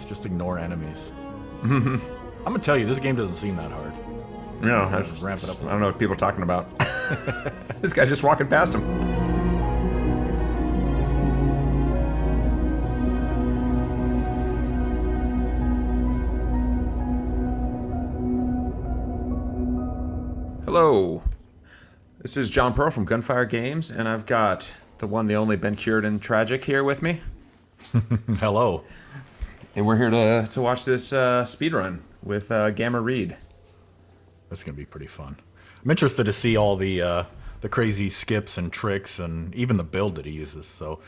shortcuts. Just ignore enemies. I'm gonna tell you, this game doesn't seem that hard. No, Just ramp it up. I don't know what people are talking about. This guy's just walking past him. Hello, this is John Pearl from Gunfire Games, and I've got the one, the only Ben Cureton Tragic here with me. Hello. And we're here to watch this speedrun with Gamma Reed. That's gonna be pretty fun. I'm interested to see all the crazy skips and tricks and even the build that he uses. So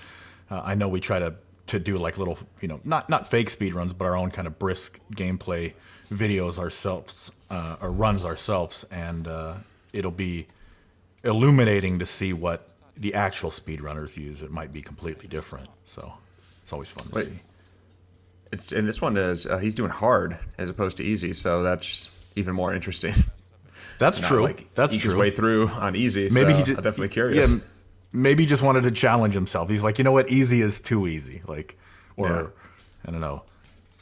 I know we try to do like little, not fake speedruns, but our own kind of brisk gameplay videos ourselves, or runs ourselves, and it'll be illuminating to see what the actual speedrunners use. It might be completely different, so it's always fun to see. And this one is, he's doing hard as opposed to easy, so that's even more interesting. That's true. That's true. His way through on easy, maybe so I'm definitely curious. Yeah, maybe he just wanted to challenge himself. He's like, you know what, easy is too easy. I don't know.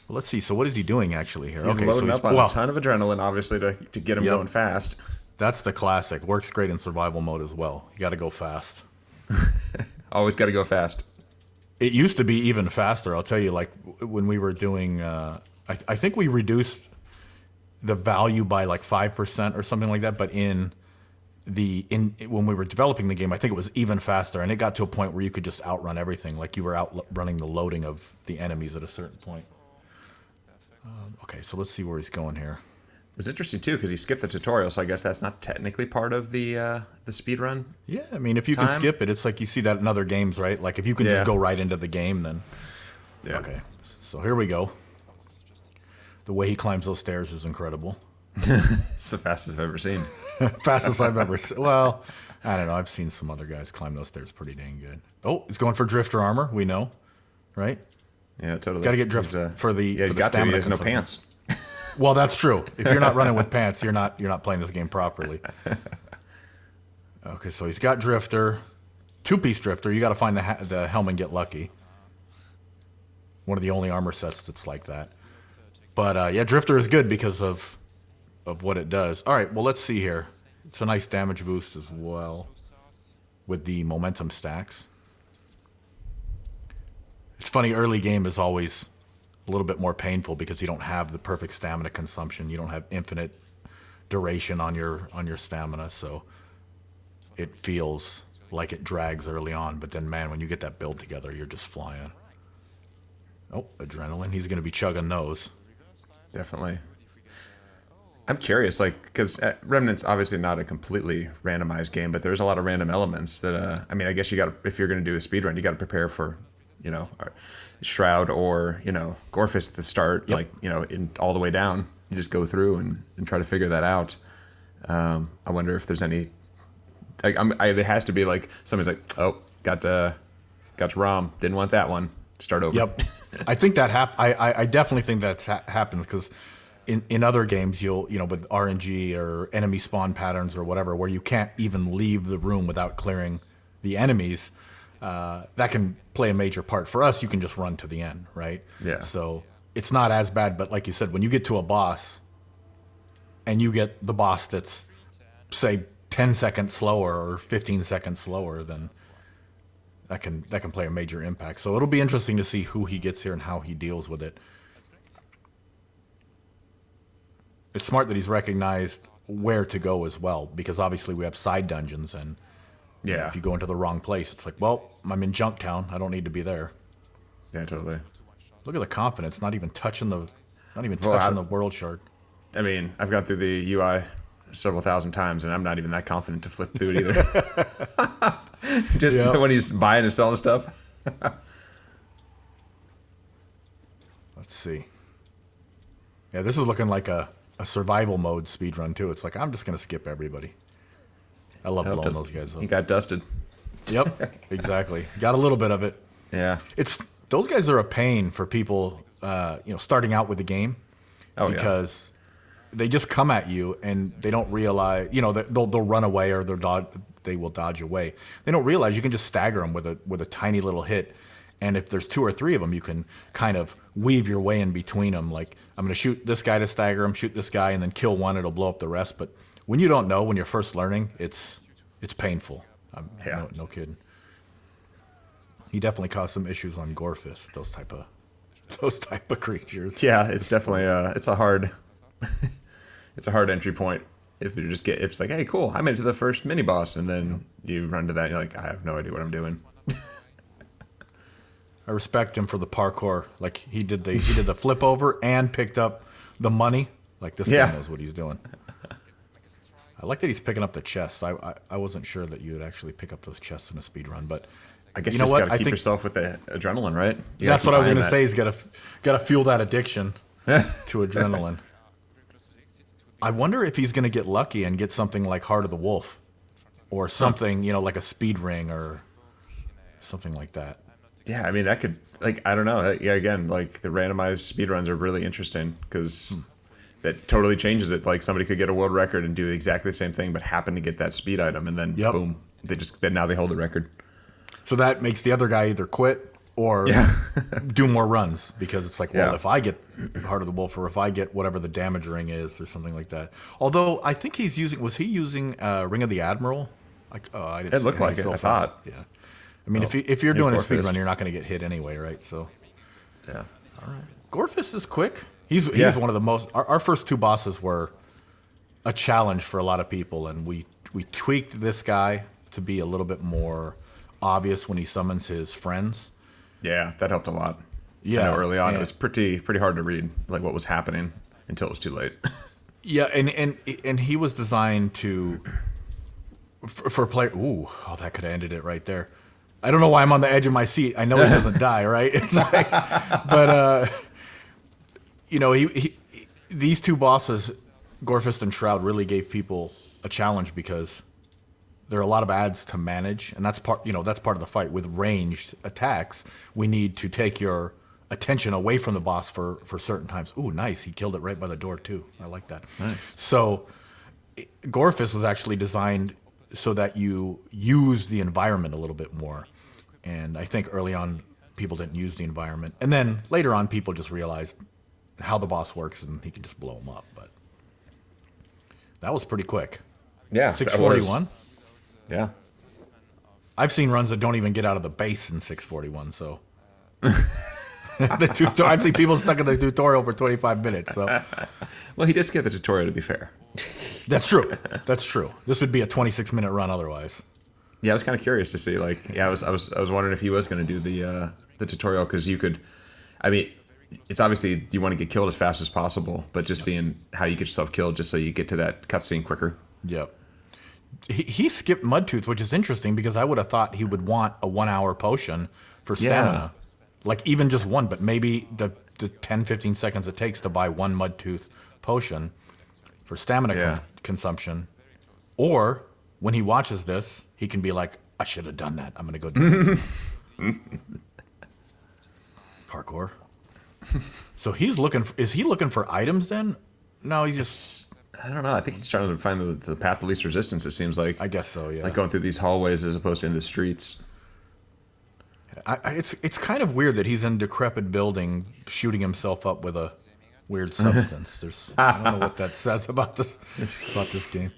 Well, let's see. So what is he doing actually here? He's loading up on a ton of adrenaline, obviously, to get him going fast. That's the classic. Works great in survival mode as well. You got to go fast. Always got to go fast. It used to be even faster. I'll tell you, like when we were doing, I think we reduced the value by like 5% or something like that. But when we were developing the game, I think it was even faster, and it got to a point where you could just outrun everything. Like you were outrunning the loading of the enemies at a certain point. Okay, so let's see where he's going here. It was interesting too because he skipped the tutorial, so I guess that's not technically part of the speedrun. Yeah, I mean, if you can skip it, it's like you see that in other games, right? Like if you can just go right into the game, then okay. So here we go. The way he climbs those stairs is incredible. It's the fastest I've ever seen. Fastest I've ever seen. Well, I don't know. I've seen some other guys climb those stairs pretty dang good. Oh, he's going for drifter armor. We know, right? Yeah, totally. Got to get drift for the yeah. For You got to. He has no pants. Well, that's true. If you're not running with pants, you're not playing this game properly. Okay, so he's got drifter, two-piece drifter. You got to find the helm and get lucky. One of the only armor sets that's like that. But yeah, drifter is good because of what it does. All right, well, let's see here. It's a nice damage boost as well with the momentum stacks. It's funny, early game is always a little bit more painful because you don't have the perfect stamina consumption. You don't have infinite duration on your stamina, so it feels like it drags early on. But then, man, when you get that build together, you're just flying. Oh, adrenaline. He's going to be chugging those. Definitely. I'm curious, because Remnant's obviously not a completely randomized game, but there's a lot of random elements that, I guess if you're going to do a speedrun, you got to prepare for, Shroud or, Gorfus at the start, all the way down. You just go through and try to figure that out. I wonder if there's any, there has to be somebody's like, oh, got to Rhom, didn't want that one, start over. Yep. I think that I definitely think that happens because in other games you'll with RNG or enemy spawn patterns or whatever where you can't even leave the room without clearing the enemies, that can play a major part. For us, you can just run to the end, right? Yeah. So it's not as bad, but like you said, when you get to a boss and you get the boss that's say 10 seconds slower or 15 seconds slower, then that can play a major impact. So it'll be interesting to see who he gets here and how he deals with it. It's smart that he's recognized where to go as well, because obviously we have side dungeons, and if you go into the wrong place, it's like, well, I'm in Junktown. I don't need to be there. Yeah, totally. Look at the confidence, not even touching the world shard. I mean, I've gone through the UI several thousand times, and I'm not even that confident to flip through it either. Just when he's buying and selling stuff. Let's see. Yeah, this is looking like a survival mode speedrun too. It's like, I'm just going to skip everybody. I love blowing those guys up. He got dusted. Yep, exactly. Got a little bit of it. Yeah. Those guys are a pain for people, starting out with the game. Oh, because they just come at you and they don't realize, they'll run away or they will dodge away. They don't realize you can just stagger them with a tiny little hit, And if there's 2 or 3 of them, you can kind of weave your way in between them. Like, I'm going to shoot this guy to stagger him, shoot this guy, and then kill one. It'll blow up the rest. But when you don't know, when you're first learning, it's painful. No kidding. He definitely caused some issues on Gorfus, those type of creatures. Yeah, it's definitely it's a hard entry point. If if it's like, hey, cool, I made it to the first mini boss, and then you run to that, and you're like, I have no idea what I'm doing. I respect him for the parkour. Like, he did the flip over and picked up the money. Like, this guy knows what he's doing. I like that he's picking up the chests. I wasn't sure that you would actually pick up those chests in a speed run, but I guess you just got to keep yourself with the adrenaline, right? That's what I was going to say. He's got to fuel that addiction to adrenaline. I wonder if he's going to get lucky and get something like Heart of the Wolf, or something like a speed ring or something like that. Yeah, I mean, that could, like, I don't know. Yeah, again, like, the randomized speedruns are really interesting because that totally changes it. Like, somebody could get a world record and do exactly the same thing, but happen to get that speed item, and then boom, now they hold the record. So that makes the other guy either quit or do more runs, because it's like, well, if I get Heart of the Wolf, or if I get whatever the damage ring is, or something like that. Although I think was he using Ring of the Admiral? Like, I didn't. It looked like it. I thought. Yeah. I mean, if you're doing a speed run, you're not going to get hit anyway, right? So. Yeah. All right. Gorfus is quick. He's one of the most. Our first 2 bosses were a challenge for a lot of people, and we tweaked this guy to be a little bit more obvious when he summons his friends. Yeah, that helped a lot. Yeah, I know early on it was pretty hard to read, like, what was happening until it was too late. Yeah, and he was designed for play. Ooh, that could have ended it right there. I don't know why I'm on the edge of my seat. I know he doesn't die, right? It's like, but these 2 bosses, Gorfus and Shroud, really gave people a challenge, because there are a lot of ads to manage, and that's part of the fight. With ranged attacks, we need to take your attention away from the boss for certain times. Ooh, nice. He killed it right by the door too. I like that. Nice. So Gorfus was actually designed so that you use the environment a little bit more. And I think early on people didn't use the environment. And then later on people just realized how the boss works, and he could just blow them up. But that was pretty quick. Yeah. 641. Yeah. I've seen runs that don't even get out of the base in 641, so I've seen people stuck in the tutorial for 25 minutes. So, well, he did skip the tutorial, to be fair. That's true. That's true. This would be a 26-minute run otherwise. Yeah, I was kind of curious to see. Like, I was wondering if he was going to do the tutorial, because you could. I mean, it's obviously you want to get killed as fast as possible, but just seeing how you get yourself killed, just so you get to that cutscene quicker. Yep. He skipped Mudtooth, which is interesting, because I would have thought he would want a 1-hour potion for stamina. Like, even just one, but maybe the 10, 15 seconds it takes to buy one Mudtooth potion for stamina consumption. Or, when he watches this, he can be like, I should have done that. I'm going to go do it. Parkour. So is he looking for items then? No, he's just... I don't know. I think he's trying to find the path of least resistance, it seems like. I guess so, yeah. Like going through these hallways as opposed to in the streets. It's kind of weird that he's in a decrepit building shooting himself up with a weird substance. I don't know what that says about this game.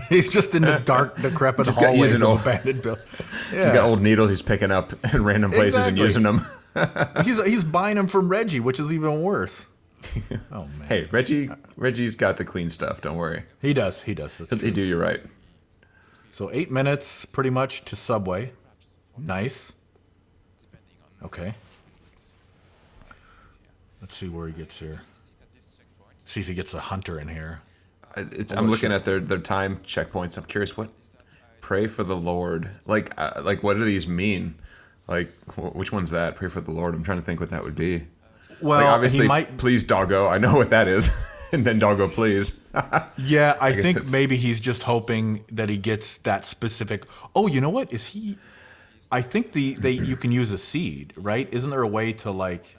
He's just in the dark, decrepit hallways of abandoned building. Yeah. He's got old needles he's picking up in random places and using them. He's buying them from Reggie, which is even worse. Oh man! Hey, Reggie's got the clean stuff. Don't worry. He does. That's they do. You're right. So 8 minutes, pretty much, to Subway. Nice. Okay. Let's see where he gets here. See if he gets a hunter in here. I'm looking at their time checkpoints. I'm curious what. Pray for the Lord. Like what do these mean? Like which one's that? Pray for the Lord. I'm trying to think what that would be. Well, like, obviously, please, doggo. I know what that is. And then doggo, please. Yeah, I think maybe he's just hoping that he gets that specific. Oh, you know what? Is he? I think you can use a seed, right? Isn't there a way to, like,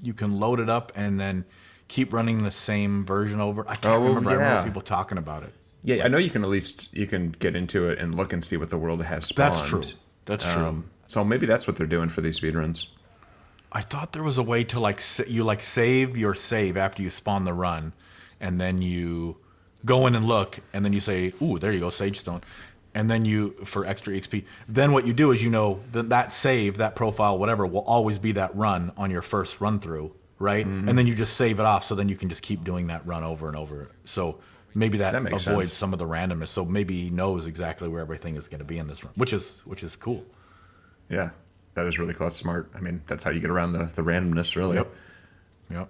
you can load it up and then keep running the same version over? I can't remember. Yeah. I remember people talking about it. Yeah, I know you can get into it and look and see what the world has spawned. That's true. So maybe that's what they're doing for these speedruns. I thought there was a way to you save your save after you spawn the run, and then you go in and look, and then you say, "Ooh, there you go, Sage Stone," and then you for extra XP. Then what you do is that save, that profile, whatever, will always be that run on your first run through, right? Mm-hmm. And then you just save it off, so then you can just keep doing that run over and over. So maybe that avoids sense. some of the randomness. So maybe he knows exactly where everything is going to be in this run, which is cool. Yeah, that is really cool. That's smart. I mean, that's how you get around the randomness, really. Yep. I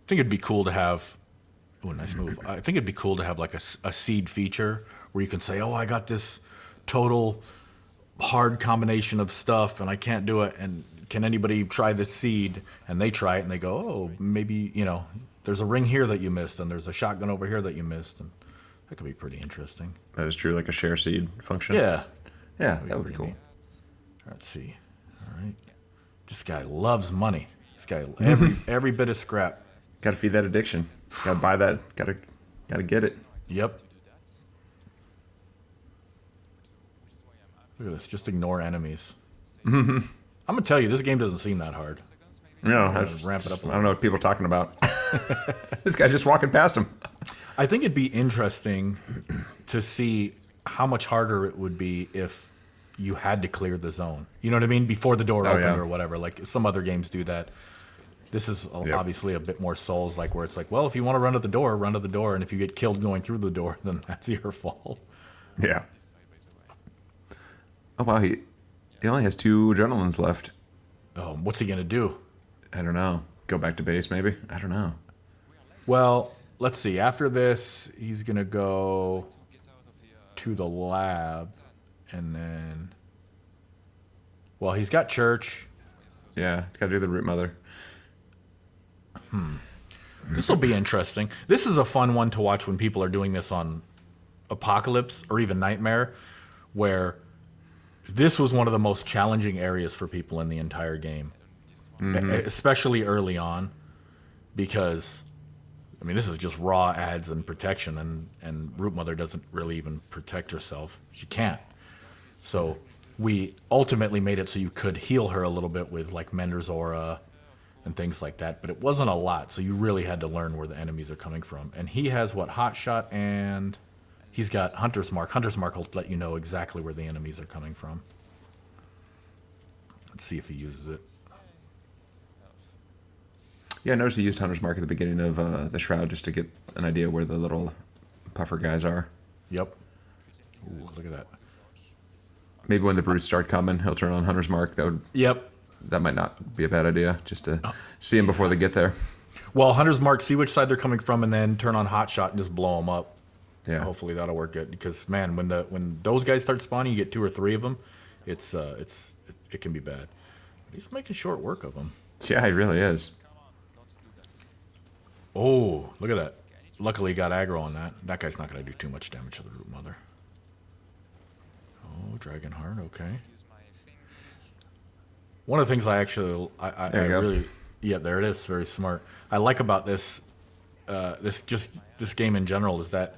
think it'd be cool to have. Oh, nice move. I think it'd be cool to have like a seed feature where you can say, "Oh, I got this total hard combination of stuff, and I can't do it. And can anybody try this seed?" And they try it, and they go, "Oh, maybe there's a ring here that you missed, and there's a shotgun over here that you missed," and that could be pretty interesting. That is true, like a share seed function. Yeah, that would be cool. Neat. Let's see. All right, this guy loves money. This guy every bit of scrap. Got to feed that addiction. Got to buy that. Got to get it. Yep. Look at this. Just ignore enemies. I'm gonna tell you, this game doesn't seem that hard. No, ramp it up. I don't know what people are talking about. This guy's just walking past him. I think it'd be interesting to see how much harder it would be if you had to clear the zone. You know what I mean? Before the door opened or whatever. Like some other games do that. This is obviously a bit more Souls, like where it's like, well, if you want to run to the door, and if you get killed going through the door, then that's your fault. Yeah. Oh wow, he only has 2 adrenalines left. Oh, what's he gonna do? I don't know. Go back to base, maybe? I don't know. Well, let's see. After this, he's gonna go to the lab, and then, well, he's got church. Yeah, he's got to do the root mother. This will be interesting. This is a fun one to watch when people are doing this on Apocalypse or even Nightmare, where this was one of the most challenging areas for people in the entire game, especially early on, because, I mean, this is just raw ads and protection, and Root Mother doesn't really even protect herself. She can't. So we ultimately made it so you could heal her a little bit with like Mender's Aura and things like that, but it wasn't a lot, so you really had to learn where the enemies are coming from. And he has Hot Shot, and he's got Hunter's Mark. Hunter's Mark will let you know exactly where the enemies are coming from. Let's see if he uses it. Yeah, I noticed he used Hunter's Mark at the beginning of the Shroud just to get an idea where the little puffer guys are. Yep. Ooh, look at that. Maybe when the brutes start coming, he'll turn on Hunter's Mark. That might not be a bad idea, just to see them before they get there. Well, Hunter's Mark, see which side they're coming from, and then turn on Hot Shot and just blow them up. Yeah. Hopefully that'll work good, because man, when those guys start spawning, you get 2 or 3 of them. It can be bad. He's making short work of them. Yeah, he really is. Oh, look at that. Luckily, he got aggro on that. That guy's not going to do too much damage to the Root Mother. Oh, Dragonheart, okay. One of the things I really, there it is, very smart. I like about this game in general is that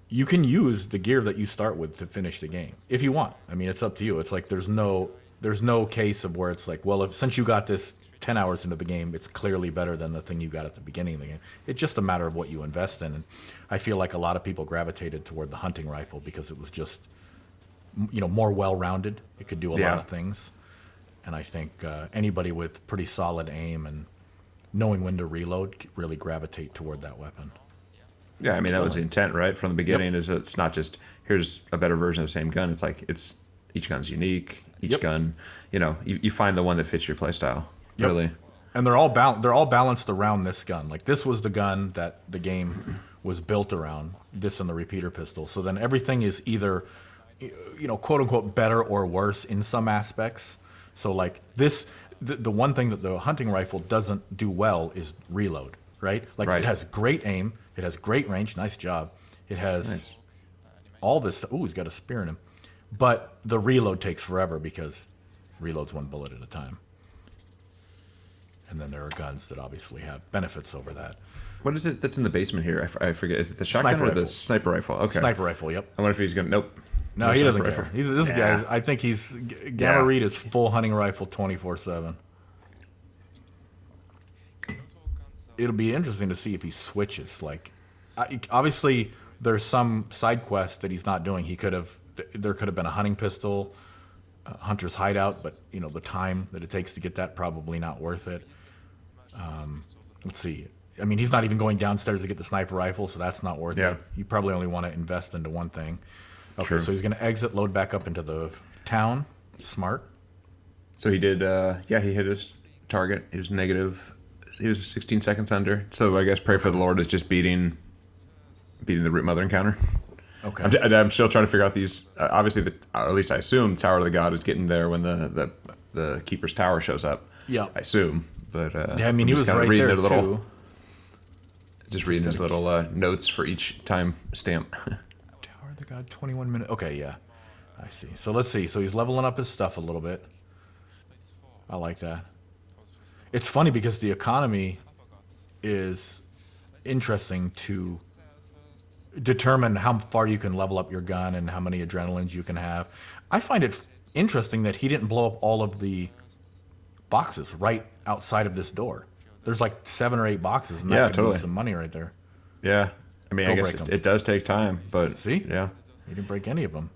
you can use the gear that you start with to finish the game if you want. I mean, it's up to you. It's like there's no case of where it's like, well, since you got this 10 hours into the game, it's clearly better than the thing you got at the beginning of the game. It's just a matter of what you invest in. And I feel like a lot of people gravitated toward the hunting rifle because it was just, more well-rounded. It could do a lot of things. And I think anybody with pretty solid aim and knowing when to reload could really gravitate toward that weapon. Yeah, I mean, that was the intent, right? From the beginning, is it's not just, here's a better version of the same gun. It's like, each gun's unique. Each gun, you find the one that fits your playstyle, really. And they're all balanced around this gun. Like, this was the gun that the game was built around, this and the repeater pistol. So then everything is either, quote-unquote, better or worse in some aspects. So, like, the one thing that the hunting rifle doesn't do well is reload, right? Like, It has great aim. It has great range. Nice job. It has all this. Ooh, he's got a spear in him. But the reload takes forever because reload's 1 bullet at a time. And then there are guns that obviously have benefits over that. What is it that's in the basement here? I forget. Is it the shotgun or the sniper rifle? Okay. Sniper rifle, yep. I wonder if he's going to... Nope. No, he doesn't sniper care. rifle? This Nah. guy. I think he's Gamma Yeah. Reed is full hunting rifle 24/7. It'll be interesting to see if he switches. Like, obviously, there's some side quest that he's not doing. There could have been a hunting pistol, a hunter's hideout, but the time that it takes to get that probably not worth it. Let's see. I mean, he's not even going downstairs to get the sniper rifle, so that's not worth Yeah. it. You probably only want to invest into one thing. Okay, True. so he's going to exit, load back up into the town. Smart. So he did. He hit his target. He was negative. He was 16 seconds under. So I guess pray for the Lord is just beating the root mother encounter. Okay. I'm still trying to figure out these. Obviously, or at least I assume Tower of the God is getting there when the Keeper's Tower shows up. Yeah. I assume, but Yeah, I mean, he was right there too. Just reading his little notes for each time stamp. Tower of the God, 21 minutes. Okay, yeah. I see. So let's see. So he's leveling up his stuff a little bit. I like that. It's funny because the economy is interesting to determine how far you can level up your gun and how many adrenalines you can have. I find it interesting that he didn't blow up all of the boxes right outside of this door. There's like 7 or 8 boxes, and that could be some money right there. Yeah, I mean, I guess it does take time, but see, yeah, he didn't break any of them.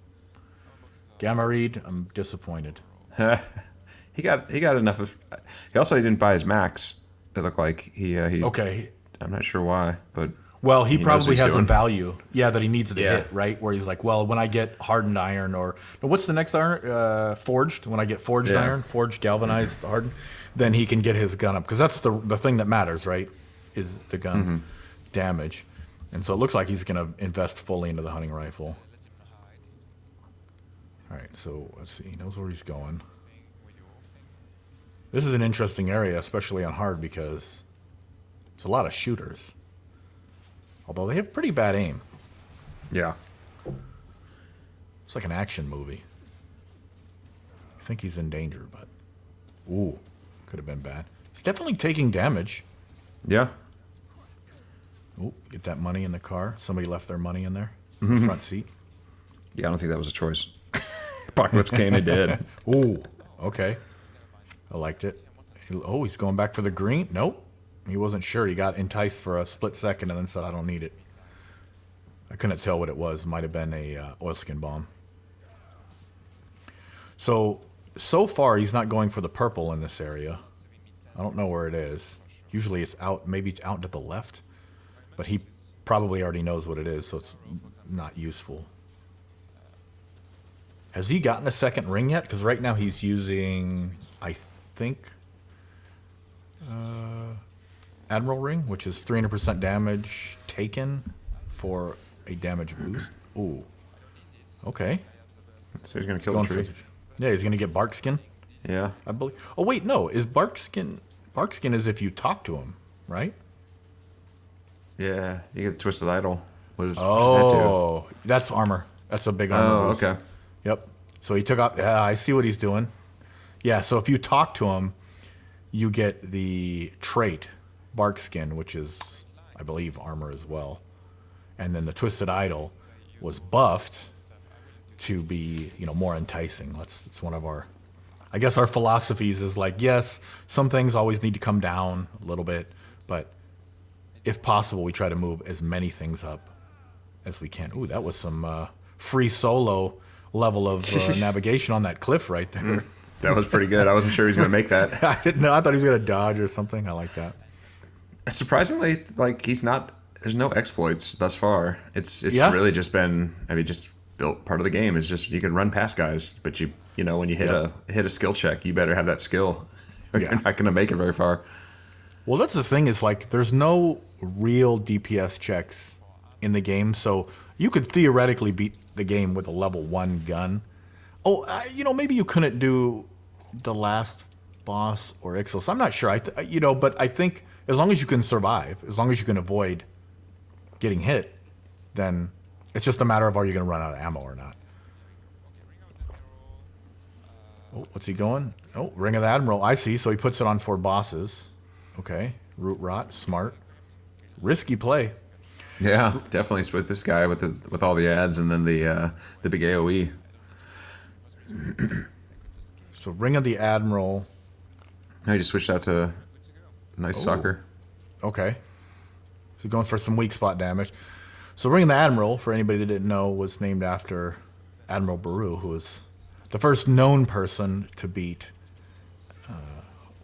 Gamma Reed, I'm disappointed. he got enough of. He also didn't buy his max. It looked like he. Okay. I'm not sure why, but well, he knows probably what he's has a doing. value, that he needs to hit, right? Where he's like, well, when I get hardened iron, or what's the next iron? Forged. When I get forged iron, forged, galvanized, hardened, then he can get his gun up, because that's the thing that matters, right? Is the gun damage, and so it looks like he's going to invest fully into the hunting rifle. All right, so let's see. He knows where he's going. This is an interesting area, especially on hard, because there's a lot of shooters. Although they have pretty bad aim. Yeah. It's like an action movie. I think he's in danger, but... Ooh, could have been bad. He's definitely taking damage. Yeah. Ooh, get that money in the car. Somebody left their money in there. In the front seat. Yeah, I don't think that was a choice. Apocalypse came and did. Ooh, okay. I liked it. He's going back for the green? Nope. He wasn't sure. He got enticed for a split second and then said, I don't need it. I couldn't tell what it was. Might have been a oilskin bomb. So far, he's not going for the purple in this area. I don't know where it is. Usually it's out, maybe it's out to the left. But he probably already knows what it is, so it's not useful. Has he gotten a second ring yet? Because right now he's using, I think, Admiral Ring, which is 300% damage taken for a damage boost. Ooh. Okay. So he's going to kill the tree. Yeah, he's going to get Barkskin. Yeah. I believe. Oh, wait, no. Is Barkskin is if you talk to him, right? Yeah. You get the Twisted Idol. What does that do? That's armor. That's a big armor boost. Okay. Yep. So he took out. Yeah, I see what he's doing. Yeah. So if you talk to him, you get the trait Barkskin, which is, I believe, armor as well. And then the Twisted Idol was buffed to be, more enticing. It's one of our, I guess our philosophies is like, yes, some things always need to come down a little bit, but if possible, we try to move as many things up as we can. Ooh, that was some free solo level of navigation on that cliff right there. That was pretty good. I wasn't sure he was going to make that. I didn't know. I thought he was going to dodge or something. I like that. Surprisingly, he's not. There's no exploits thus far. It's really just been. Just built part of the game. Is just you can run past guys, but when you hit a skill check, you better have that skill. You're not going to make it very far. Well, that's the thing. Is there's no real DPS checks in the game, so you could theoretically beat the game with a level 1 gun. Oh, maybe you couldn't do the last boss or Ixalis. I'm not sure. But I think as long as you can survive, as long as you can avoid getting hit, then it's just a matter of are you going to run out of ammo or not. Oh, what's he going? Oh, Ring of the Admiral. I see. So he puts it on 4 bosses. Okay. Root Rot. Smart. Risky play. Yeah, definitely with this guy with all the ads and then the big AOE. So Ring of the Admiral. I just switched out to nice soccer. Okay. So going for some weak spot damage. So Ring of the Admiral, for anybody that didn't know, was named after Admiral Beru, who was the first known person to beat,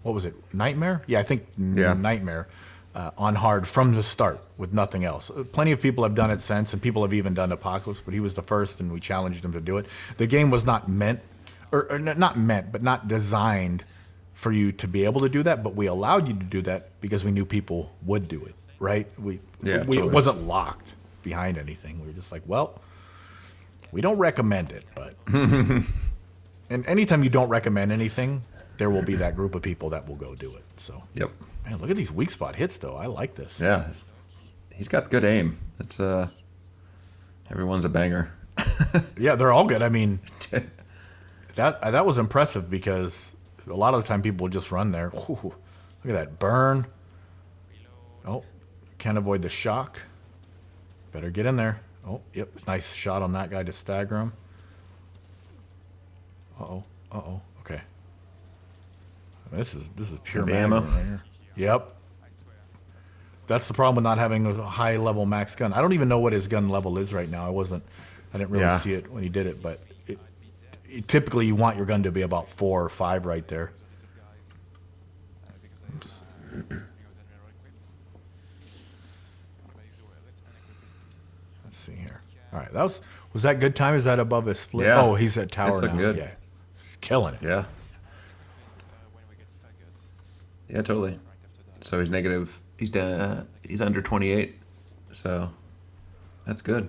what was it, Nightmare? Yeah, I think Nightmare on hard from the start with nothing else. Plenty of people have done it since, and people have even done Apocalypse, but he was the first, and we challenged him to do it. The game was not meant, or not meant, but not designed for you to be able to do that, but we allowed you to do that because we knew people would do it, right? Totally. It wasn't locked behind anything. We were just like, well, we don't recommend it, but... And anytime you don't recommend anything, there will be that group of people that will go do it. So, Yep. Man, look at these weak spot hits, though. I like this. Yeah, he's got good aim. It's everyone's a banger. Yeah, they're all good. I mean, that was impressive because a lot of the time people will just run there. Whew, look at that burn. Oh, can't avoid the shock. Better get in there. Oh, yep, nice shot on that guy to stagger him. Uh-oh, okay. This is pure The ammo ammo. right here. Yep. That's the problem with not having a high level max gun. I don't even know what his gun level is right now. I didn't really see it when he did it, but typically you want your gun to be about 4 or 5 right there. Oops. Let's see here. All right, was that good time? Is that above his split? Yeah. Oh, he's at tower It's now. looking good. Yeah, he's killing it. Yeah. Yeah, totally. So he's negative. He's under 28. So that's good.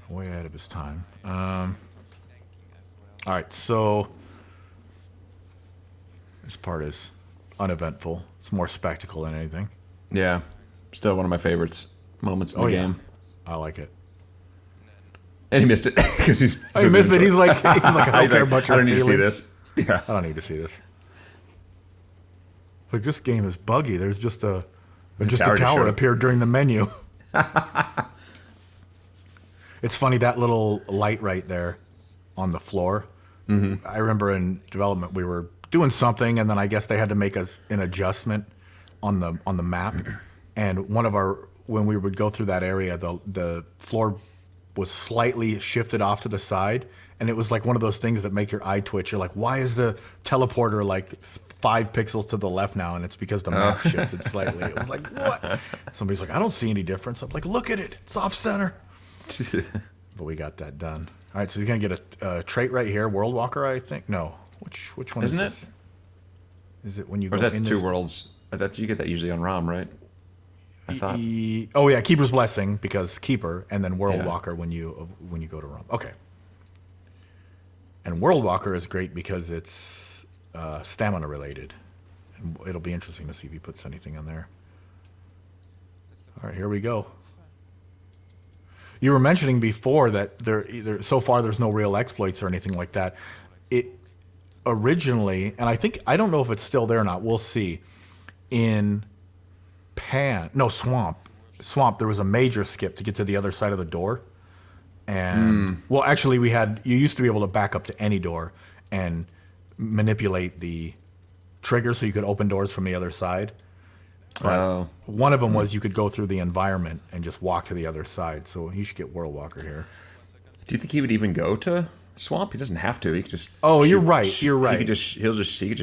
Way ahead of his time. All right, so this part is uneventful. It's more spectacle than anything. Yeah. Still one of my favorites moments in the game. I like it. And he missed it because he's. He missed it. He's like, I don't care about your I don't need to see feelings. this. Yeah. I don't need to see this. Like, this game is buggy. There's just a tower appeared during the menu. It's funny, that little light right there on the floor. Mm-hmm. I remember in development we were doing something, and then I guess they had to make an adjustment on the map. And when we would go through that area, the floor was slightly shifted off to the side, and it was like one of those things that make your eye twitch. You're like, why is the teleporter like 5 pixels to the left now? And it's because the map shifted slightly. It was like, what? Somebody's like, I don't see any difference. I'm like, look at it. It's off center. But we got that done. All right, so he's going to get a trait right here. World Walker, I think. No. Which one Isn't is this? Is it when you Or go is that in two this? worlds? You get that usually on Rhom, right? I thought. Oh, yeah, Keeper's Blessing, because Keeper, and then World Yeah. Walker when you go to Rhom. Okay. And World Walker is great because it's stamina related. And it'll be interesting to see if he puts anything in there. All right, here we go. You were mentioning before that so far there's no real exploits or anything like that. It originally, and I don't know if it's still there or not. We'll see. In Swamp, there was a major skip to get to the other side of the door. And well, actually, you used to be able to back up to any door and manipulate the trigger so you could open doors from the other side. But one of them was you could go through the environment and just walk to the other side. So he should get World Walker here. Do you think he would even go to Swamp? He doesn't have to. He could just. Oh, you're right. You're right. He could just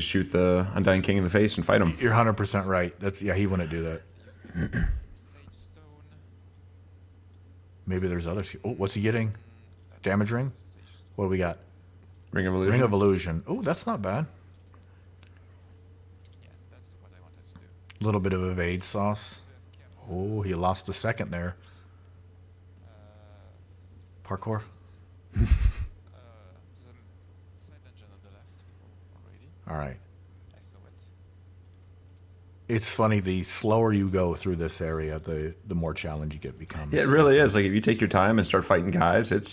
shoot the Undying King in the face and fight him. You're 100% right. He wouldn't do that. Maybe there's others. Oh, what's he getting? Damage ring? What do we got? Ring of Illusion. Ring of Illusion. Oh, that's not bad. A little bit of evade sauce. Oh, he lost a second there. Parkour. All right. It's funny, the slower you go through this area, the more challenge it becomes. Yeah, it really is. Like if you take your time and start fighting guys, it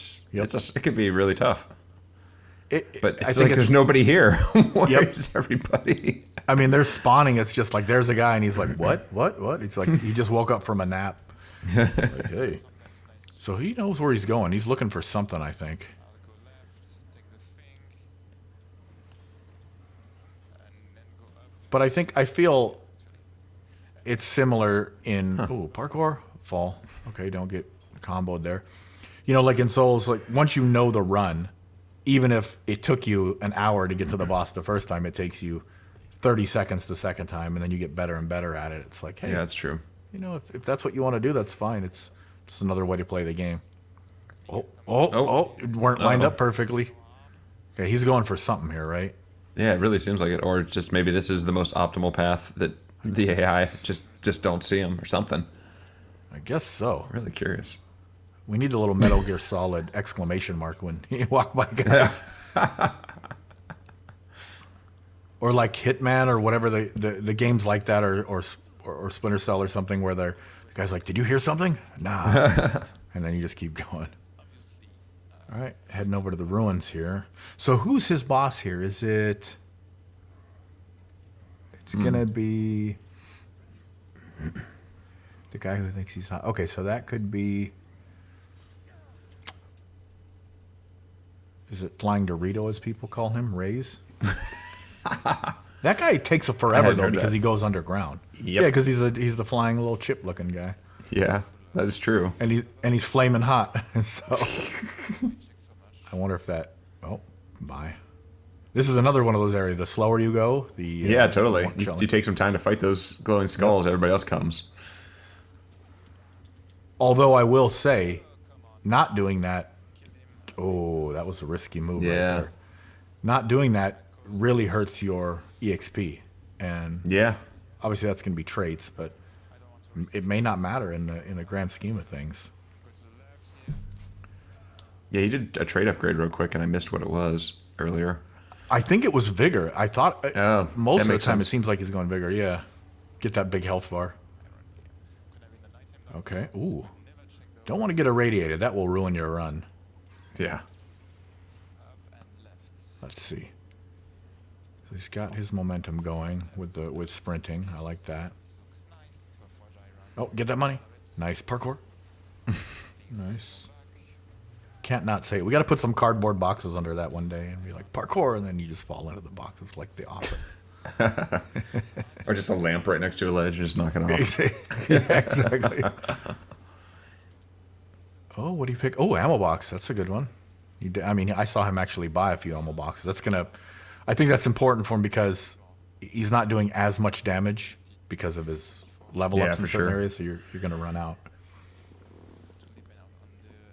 could be really tough. But it's like there's nobody here. Where's everybody? I mean, they're spawning. It's just like there's a guy, and he's like, "What? What? What?" It's like he just woke up from a nap. Like, hey. So he knows where he's going. He's looking for something, I think. But I feel it's similar in parkour, fall. Okay, don't get comboed there. You know, like in Souls, like once you know the run, even if it took you an hour to get to the boss the first time, it takes you 30 seconds the second time, and then you get better and better at it. It's like, hey, Yeah, that's true. you know, if that's what you want to do, that's fine. It's just another way to play the game. Oh, weren't lined up perfectly. Okay, he's going for something here, right? Yeah, it really seems like it. Or just maybe this is the most optimal path that the AI just don't see him or something. I guess so. Really curious. We need a little Metal Gear Solid exclamation mark when you walk by guys. Or like Hitman or whatever the games like that, or Splinter Cell or something where the guy's like, "Did you hear something?" Nah. And then you just keep going. All right, heading over to the ruins here. So who's his boss here? Is it... It's going to be the guy who thinks he's hot. Okay, so that could be... Is it Flying Dorito, as people call him? Rays? That guy takes a forever, though, because he goes underground. Yep. Yeah, because he's the flying little chip-looking guy. Yeah, that is true. And he's flaming hot. So I wonder if that... Oh, bye. This is another one of those areas. The slower you go, the... Yeah, totally. You take some time to fight those glowing skulls. Yep. Everybody else comes. Although I will say, not doing that... Oh, that was a risky move right there. Not doing that really hurts your EXP. And yeah, obviously that's going to be traits, but it may not matter in the grand scheme of things. Yeah, he did a trait upgrade real quick, and I missed what it was earlier. I think it was vigor. I thought most of the time sense. it seems like he's going vigor. Yeah, get that big health bar. Okay. Ooh, don't want to get irradiated. That will ruin your run. Yeah. Let's see. So he's got his momentum going with sprinting. I like that. Oh, get that money. Nice parkour. Nice. Can't not say it. We got to put some cardboard boxes under that one day and be like parkour, and then you just fall into the boxes like the Office. Or just a lamp right next to a ledge and just knock it off. Yeah, exactly. Oh, what do you pick? Oh, ammo box. That's a good one. I saw him actually buy a few ammo boxes. I think that's important for him because he's not doing as much damage because of his level ups in certain areas, so you're going to run out.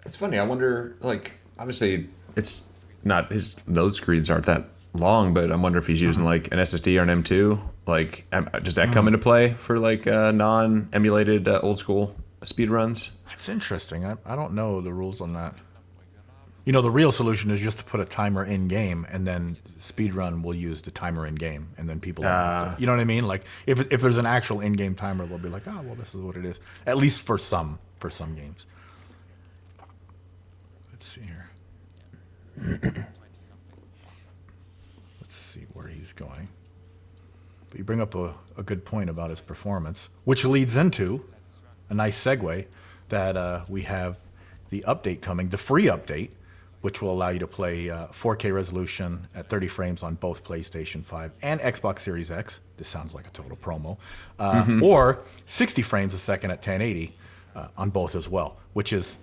It's funny. I wonder, like, obviously, it's not, his load screens aren't that long, but I wonder if he's using, like, an SSD or an M2. Like, does that come into play for, like, non-emulated old school speed runs? That's interesting. I don't know the rules on that. You know, the real solution is just to put a timer in-game, and then Speedrun will use the timer in-game, and then people... you know what I mean? Like, if there's an actual in-game timer, they'll be like, oh, well, this is what it is. At least for some games. Let's see here. Let's see where he's going. But you bring up a good point about his performance, which leads into a nice segue that we have the update coming, the free update, which will allow you to play 4K resolution at 30 frames on both PlayStation 5 and Xbox Series X. This sounds like a total promo. Or 60 frames a second at 1080 on both as well, which is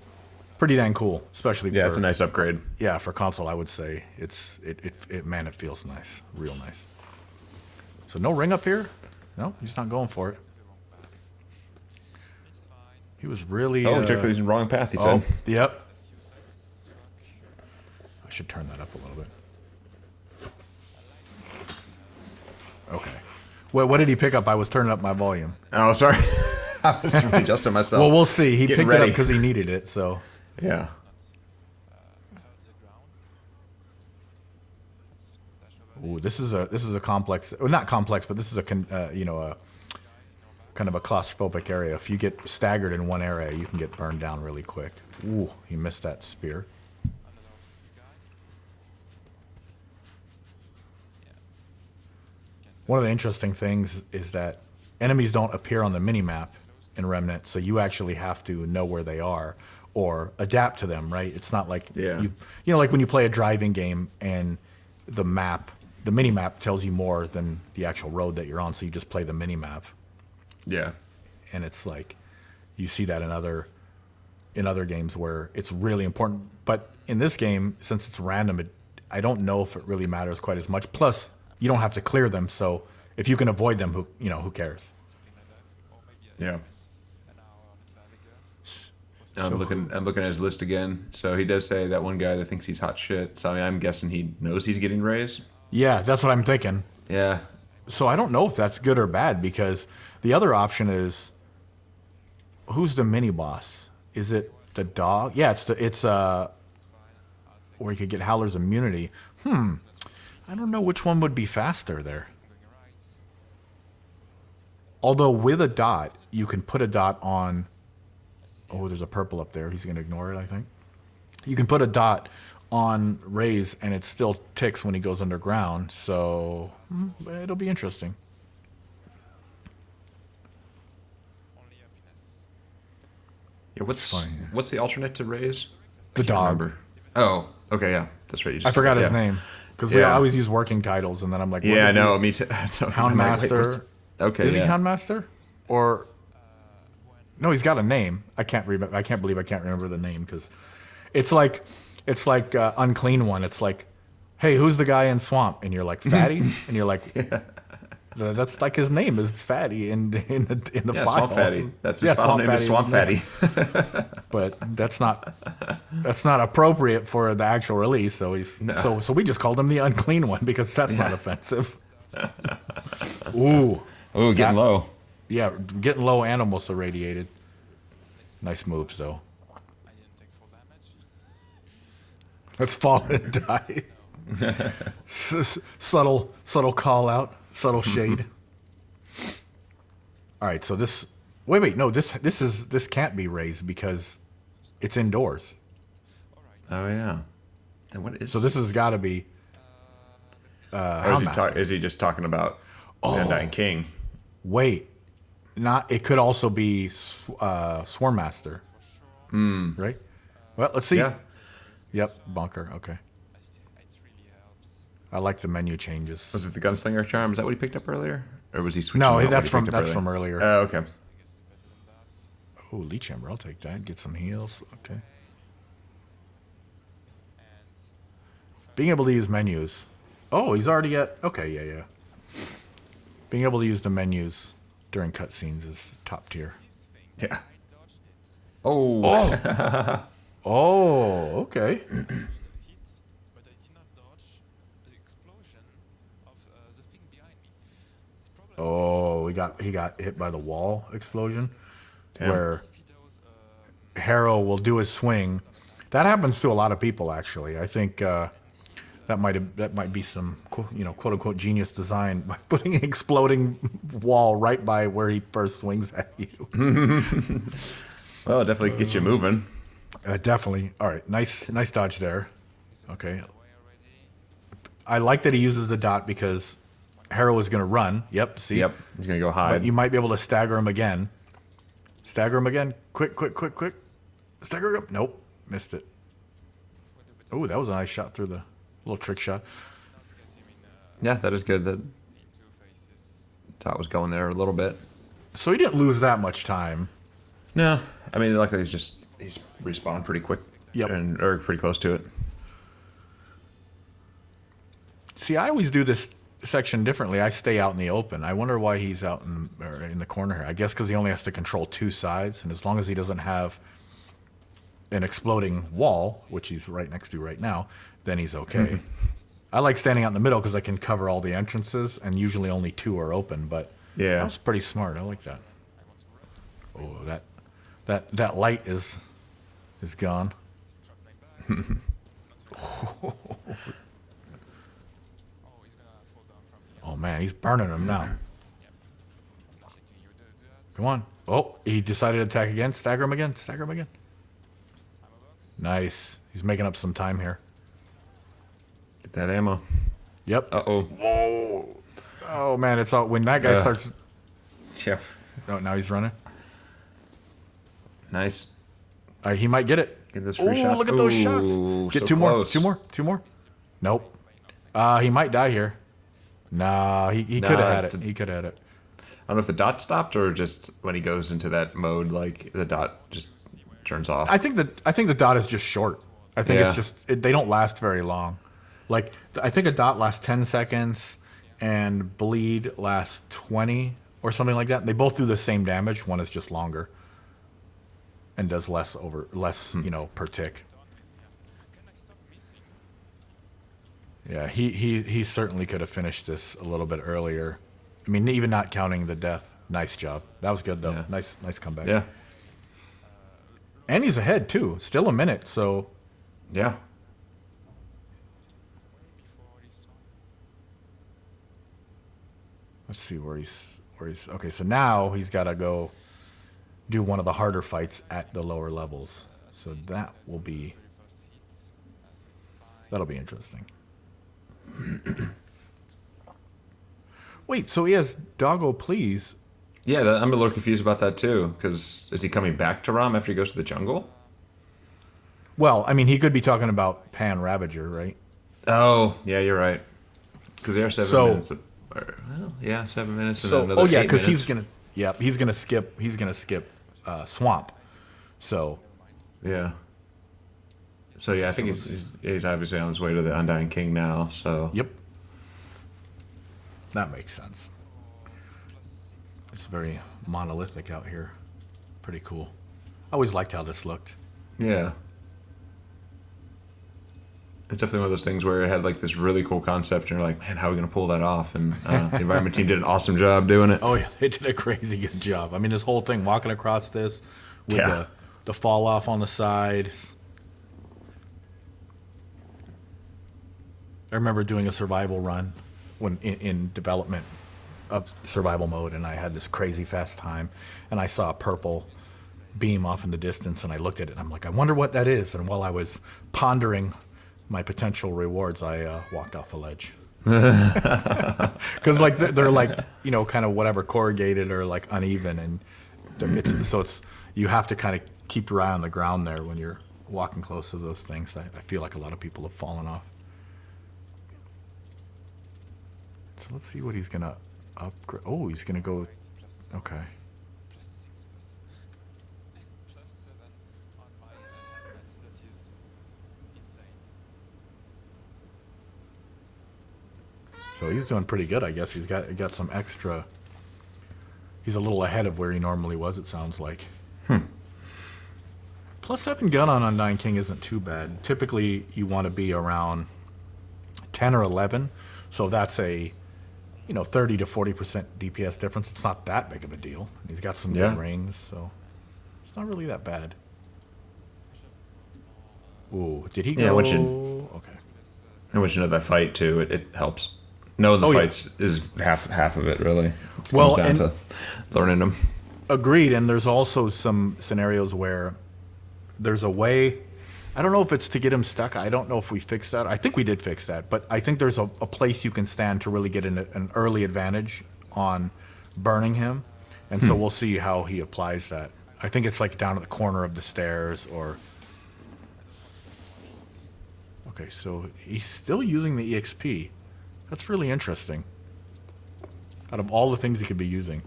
pretty dang cool, especially for... Yeah, it's a nice upgrade. Yeah, for console, I would say it feels nice, real nice. So no ring up here? No, he's not going for it. He was really... he took the wrong path, he said. Yep. I should turn that up a little bit. Okay. What did he pick up? I was turning up my volume. Oh, sorry. I was adjusting myself. Well, we'll see. He Getting picked it ready. up because he needed it, so... Yeah. Ooh, this is a complex... Well, not complex, but this is a kind of a claustrophobic area. If you get staggered in one area, you can get burned down really quick. Ooh, he missed that spear. One of the interesting things is that enemies don't appear on the mini-map in Remnant, so you actually have to know where they are or adapt to them, right? It's not like you know, like when you play a driving game and the mini map tells you more than the actual road that you're on, so you just play the mini map. Yeah. And it's like you see that in other games where it's really important. But in this game, since it's random, I don't know if it really matters quite as much. Plus, you don't have to clear them, so if you can avoid them, who cares? Yeah. I'm looking at his list again. So he does say that one guy that thinks he's hot shit. So I mean, I'm guessing he knows he's getting raised. Yeah, that's what I'm thinking. Yeah. So I don't know if that's good or bad, because the other option is, who's the mini boss? Is it the dog? Yeah, it's where you could get Howler's immunity. I don't know which one would be faster there. Although with a dot, you can put a dot on. Oh, there's a purple up there. He's going to ignore it, I think. You can put a dot on Raze, and it still ticks when he goes underground. So it'll be interesting. Yeah, what's the alternate to Raze? The dog. Remember. Oh, okay, yeah, that's right. I forgot his name because we always use working titles, and then I'm like, yeah, I know, me too. Houndmaster. Okay, is he Houndmaster or? No, he's got a name. I can't believe I can't remember the name because it's like Unclean One. It's like, hey, who's the guy in Swamp? And you're like, Fatty, and you're like, that's like his name is Fatty in the file. Swamp Fatty. That's his file name is Swamp Fatty. But that's not appropriate for the actual release. So so we just called him the Unclean One because that's not offensive. Ooh, getting low. Yeah, getting low and almost irradiated. Nice moves, though. Let's fall and die. Subtle call out, subtle shade. All right, so this. Wait, no, this can't be raised because it's indoors. Oh yeah. And what is? So this has got to be. Is he just talking about Undying King? Wait. It could also be Swarm Master. Right? Well, let's see. Yeah. Yep, bunker. Okay. I like the menu changes. Was it the Gunslinger charm? Is that what he picked up earlier, or was he switching? No, that's from earlier. Oh, okay. Oh, Leech Chamber. I'll take that. Get some heals. Okay. Being able to use menus. Oh, he's already at. Okay, yeah. Being able to use the menus during cutscenes is top tier. Yeah. Oh. Oh, okay. Oh, he got hit by the wall explosion. Damn. Where Harrow will do his swing. That happens to a lot of people, actually. I think that might be some quote unquote genius design by putting an exploding wall right by where he first swings at you. Well, it definitely gets you moving. Definitely. All right, nice dodge there. Okay. I like that he uses the dot because Harrow is going to run. Yep. See. Yep. He's going to go hide. But you might be able to stagger him again. Quick. Stagger him. Nope. Missed it. Oh, that was a nice shot through the little trick shot. Yeah, that is good. That dot was going there a little bit. So he didn't lose that much time. No. I mean, luckily he's respawned pretty quick. Yep. Or pretty close to it. See, I always do this section differently. I stay out in the open. I wonder why he's out in the corner here. I guess because he only has to control two sides, and as long as he doesn't have an exploding wall, which he's right next to right now, then he's okay. I like standing out in the middle because I can cover all the entrances, and usually only two are open. But yeah, that was pretty smart. I like that. Oh, that light is gone. Oh man, he's burning him now. Come on. Oh, he decided to attack again. Stagger him again. Nice. He's making up some time here. Get that ammo. Yep. Uh-oh. Whoa. Oh man, it's all when that guy starts. Yeah. Oh, now he's running. Nice. He might get it. Get this free shots. Look at those shots. Get so two close. more. Two more. Nope. He might die here. Nah, he could have had it. He could have had it. I don't know if the dot stopped or just when he goes into that mode, like the dot just turns off. I think the dot is just short. I think it's just they don't last very long. Like I think a dot lasts 10 seconds and bleed lasts 20 or something like that. They both do the same damage. One is just longer and does less per tick. Yeah, he certainly could have finished this a little bit earlier. I mean, even not counting the death. Nice job. That was good though. Yeah. Nice comeback. Yeah. And he's ahead too. Still a minute, so yeah. Let's see where he's okay, so now he's got to go do one of the harder fights at the lower levels. So that'll be interesting. Wait, so he has Doggo Please. Yeah, I'm a little confused about that too, because is he coming back to Rhom after he goes to the jungle? Well, I mean, he could be talking about Pan Ravager, right? Oh, yeah, you're right. Because they are 7 minutes. 7 minutes and another 8 minutes. Because he's gonna skip Swamp. So yeah. So yeah, I think he's obviously on his way to the Undying King now. So yep, that makes sense. It's very monolithic out here. Pretty cool. I always liked how this looked. Yeah. It's definitely one of those things where it had like this really cool concept, and you're like, man, how are we going to pull that off? And the environment team did an awesome job doing it. Oh, yeah, they did a crazy good job. I mean, this whole thing, walking across this with the fall off on the side. I remember doing a survival run when in development of survival mode, and I had this crazy fast time, and I saw a purple beam off in the distance, and I looked at it, and I'm like, I wonder what that is. And while I was pondering my potential rewards, I walked off a ledge. Because like they're like, you know, kind of whatever, corrugated or like uneven, and it's you have to kind of keep your eye on the ground there when you're walking close to those things. I feel like a lot of people have fallen off. So let's see what he's gonna upgrade. Oh, he's gonna go. Okay. So he's doing pretty good, I guess. He's got some extra. He's a little ahead of where he normally was, it sounds like. Plus 7 gun on Undying King isn't too bad. Typically, you want to be around 10 or 11. So that's a 30 to 40% DPS difference. It's not that big of a deal. He's got some good rings, so it's not really that bad. Ooh, did he go? Yeah, okay. And once you know that fight too, it helps. No, the fights is half of it really. Well, comes down to learning them. Agreed, and there's also some scenarios where there's a way. I don't know if it's to get him stuck. I don't know if we fixed that. I think we did fix that, but I think there's a place you can stand to really get an early advantage on burning him, and so we'll see how he applies that. I think it's like down at the corner of the stairs or. Okay, so he's still using the EXP. That's really interesting. Out of all the things he could be using.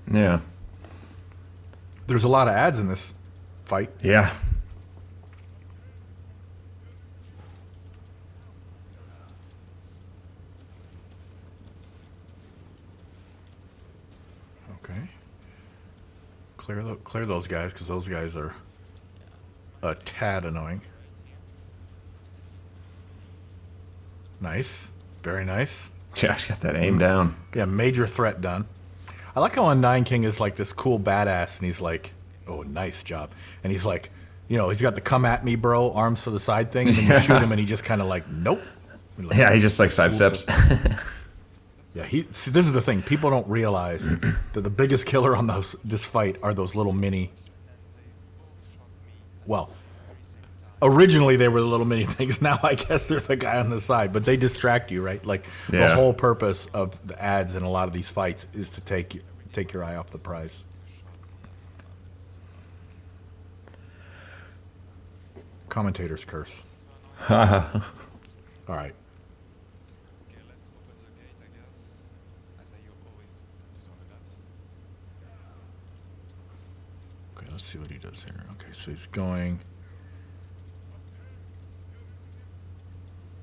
Yeah. There's a lot of ads in this fight. Yeah. Okay. Clear those guys, because those guys are a tad annoying. Nice. Very nice. Yeah, I got that aim down. Yeah, major threat done. I like how Undying King is like this cool badass, and he's like, oh, nice job. And he's like, he's got the come at me, bro, arms to the side thing, and then you shoot him, and he just kind of like, nope. Like, yeah, he just like sidesteps. Yeah, see, this is the thing. People don't realize that the biggest killer on this fight are those little mini. Well, originally they were the little mini things. Now I guess they're the guy on the side, but they distract you, right? Like the whole purpose of the ads in a lot of these fights is to take your eye off the prize. Commentator's curse. All right. Okay, let's see what he does here. Okay, so he's going.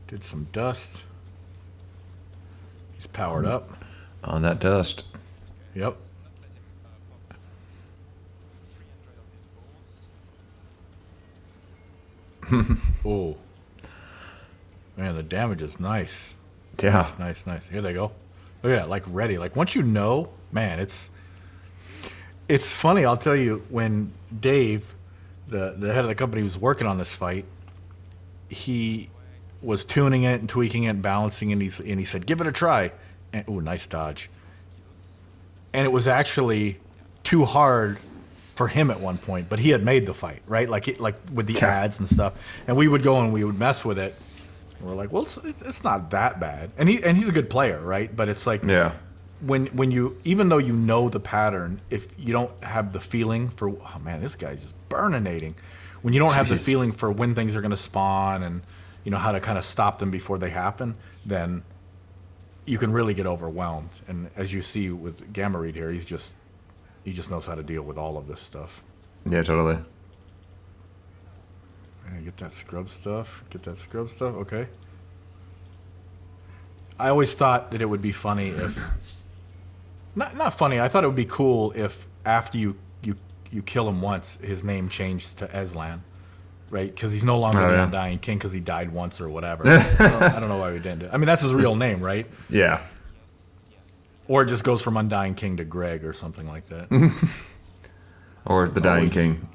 Did some dust. He's powered up. On that dust. Yep. Oh. Man, the damage is nice. Yeah. Nice. Here they go. Look at that, like ready. Like once you know, man, it's funny, I'll tell you, when Dave, the head of the company who's working on this fight, he was tuning it and tweaking it and balancing it, and he said, give it a try. And ooh, nice dodge. And it was actually too hard for him at one point, but he had made the fight, right? Like with the ads and stuff. And we would go and we would mess with it. And we're like, well, it's not that bad. And he's a good player, right? But it's like, Yeah. when you, even though you know the pattern, if you don't have the feeling for, oh man, this guy's just burninating. When you don't have the feeling for when things are going to spawn and you know how to kind of stop them before they happen, then you can really get overwhelmed. And as you see with Gamma Reed here, he just knows how to deal with all of this stuff. Yeah, totally. Yeah, get that scrub stuff. Okay. I always thought that it would be funny if not funny. I thought it would be cool if after you kill him once, his name changed to Eslan, right? Because he's no longer the Undying King because he died once or whatever. I don't know why we didn't do it. I mean, that's his real name, right? Yeah. Or it just goes from Undying King to Greg or something like that. Or the Dying King.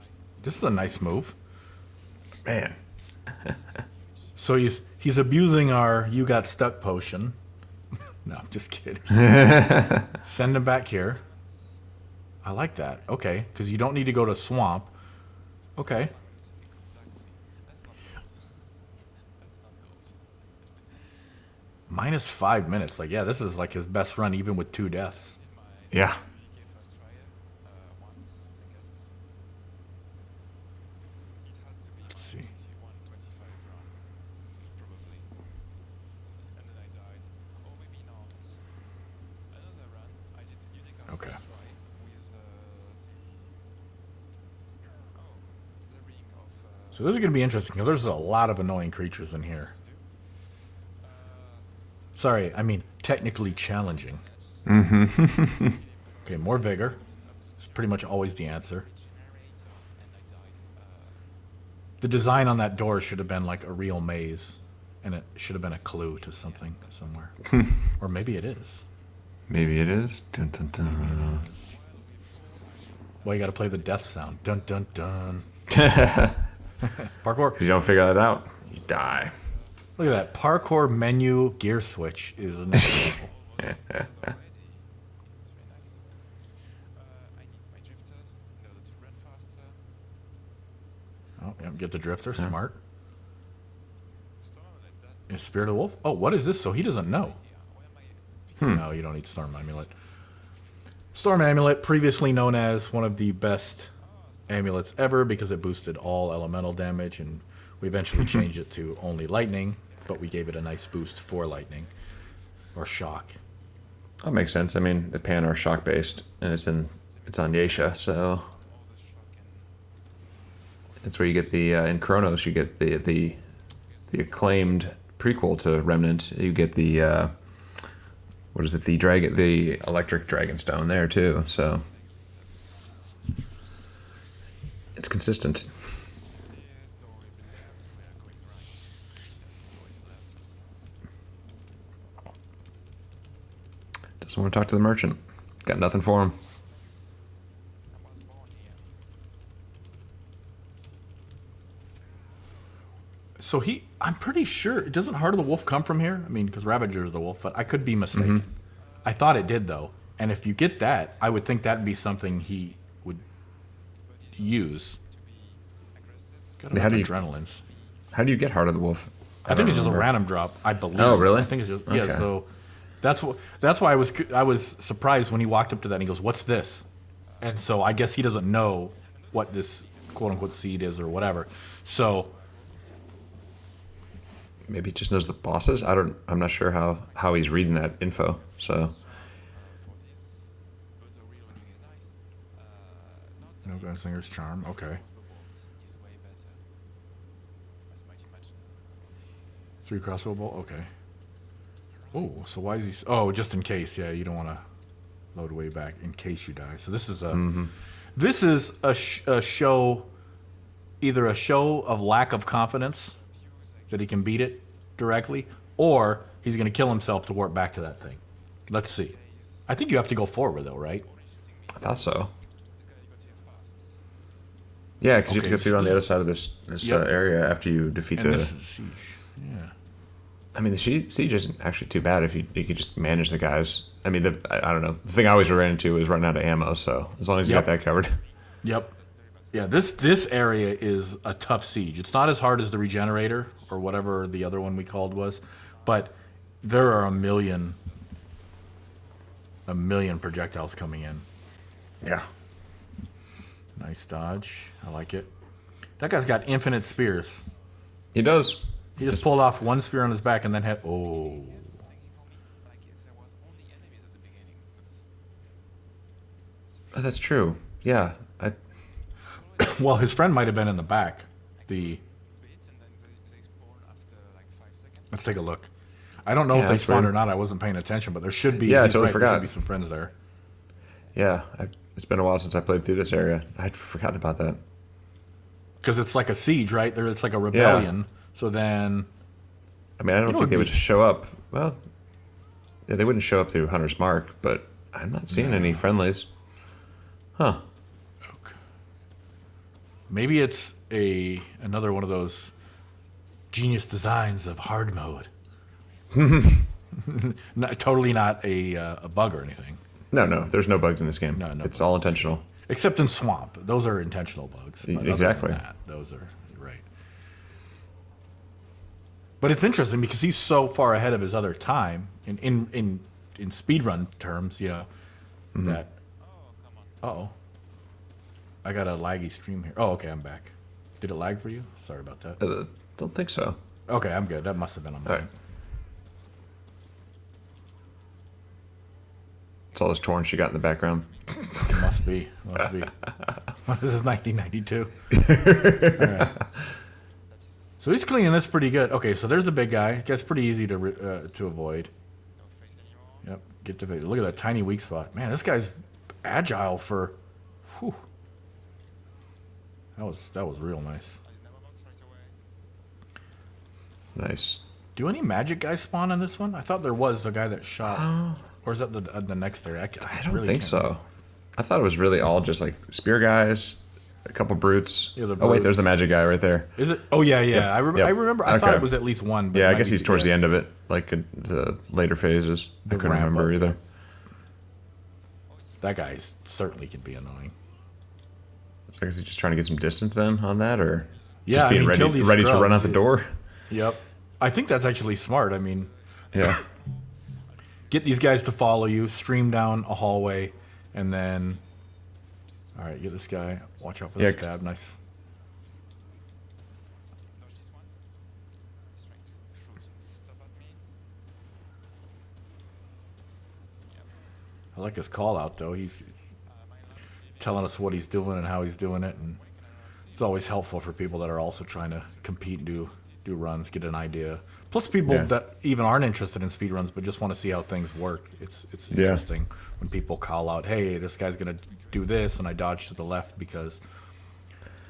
This is a nice move. Man. So he's abusing our "you got stuck" potion. No, I'm just kidding. Send him back here. I like that. Okay, because you don't need to go to swamp. Okay. Minus 5 minutes. Like, yeah, this is like his best run, even with 2 deaths. Yeah. Let's see. Okay. So this is going to be interesting because there's a lot of annoying creatures in here. Sorry, I mean technically challenging. Mm-hmm. Okay, more vigor. It's pretty much always the answer. The design on that door should have been like a real maze, and it should have been a clue to something somewhere. Or maybe it is. Maybe it is. Dun, dun, dun. Well, you got to play the death sound. Dun dun dun. Parkour. If you don't figure that out, you die. Look at that. Parkour menu gear switch is next level. Oh, yeah, get the drifter. Smart. And Spirit of the Wolf. Oh, what is this? So he doesn't know. No, you don't need Storm Amulet. Storm Amulet, previously known as one of the best amulets ever because it boosted all elemental damage, and we eventually changed it to only lightning, but we gave it a nice boost for lightning or shock. That makes sense. I mean, the pan are shock based, and it's on Yesha, so that's where you get the in Chronos. You get the acclaimed prequel to Remnant. You get the what is it? The electric dragon stone there too. So it's consistent. Doesn't want to talk to the merchant. Got nothing for him. So I'm pretty sure, doesn't Heart of the Wolf come from here? I mean, because Ravager is the wolf, but I could be mistaken. Mm-hmm. I thought it did, though. And if you get that, I would think that'd be something he would use. Got adrenalines. How do you get Heart of the Wolf? I think it's just a random drop, I believe. Oh, really? I think it's just, yeah, so that's why I was surprised when he walked up to that and he goes, "What's this?" And so I guess he doesn't know what this quote-unquote seed is or whatever. So maybe he just knows the bosses. I'm not sure how he's reading that info. So No Gunslinger's Charm. Okay. 3 crossbow bolt. Okay. Oh, so why is he? Oh, just in case. Yeah, you don't want to load way back in case you die. So this is a show, either a show of lack of confidence that he can beat it directly, or he's going to kill himself to warp back to that thing. Let's see. I think you have to go forward though, right? I thought so. Yeah, because you have to go through on the other side of this area after you defeat the. This is siege. Yeah. I mean, the siege isn't actually too bad if you could just manage the guys. I mean, I don't know. The thing I always ran into is running out of ammo, so as long as you got that covered. Yep. Yeah, this area is a tough siege. It's not as hard as the Regenerator or whatever the other one we called was, but there are a million projectiles coming in. Yeah. Nice dodge. I like it. That guy's got infinite spears. He does. He just pulled off one spear on his back and then had... Oh. Oh, that's true. Yeah. Well, his friend might have been in the back. Let's take a look. I don't know if they spawned or not. I wasn't paying attention, but there should be. Yeah, I totally forgot. There should be some friends there. Yeah, it's been a while since I played through this area. I'd forgotten about that. Because it's like a siege, right? It's like a rebellion. Yeah. So then... I mean, I don't think they would just show up. Well, yeah, they wouldn't show up through Hunter's Mark, but I'm not seeing any friendlies. Huh. Okay. Maybe it's another one of those genius designs of hard mode. Totally not a bug or anything. No. There's no bugs in this game. No, it's all intentional. Except in Swamp. Those are intentional bugs. Exactly. Those are right. But it's interesting because he's so far ahead of his other time in speedrun terms, that... Uh-oh. I got a laggy stream here. Oh, okay, I'm back. Did it lag for you? Sorry about that. Don't think so. Okay, I'm good. That must have been on mine. All right. It's all this torrent you got in the background. Must be. This is 1992. All right. So he's cleaning this pretty good. Okay, so there's the big guy. It gets pretty easy to avoid. Yep, get to look at that tiny weak spot. Man, this guy's agile for. Whew. That was real nice. Nice. Do any magic guys spawn in this one? I thought there was a guy that shot. Or is that the next area? I don't think so. I thought it was really all just like spear guys, a couple brutes. Yeah, oh wait, there's the magic guy right there. Is it? Oh yeah. Yep. I remember. I thought it was at least one. But yeah, I guess he's towards the end of it, like the later phases. I couldn't remember either. That guy certainly can be annoying. So I guess he's just trying to get some distance then on that, or just being ready to run out the door. Yep. I think that's actually smart. I mean, yeah. Get these guys to follow you, stream down a hallway, and then... All right, get this guy. Watch out for the stab. Nice. I like his call out, though. He's telling us what he's doing and how he's doing it, and it's always helpful for people that are also trying to compete and do runs, get an idea. Plus people that even aren't interested in speedruns but just want to see how things work. It's interesting when people call out, hey, this guy's going to do this, and I dodge to the left because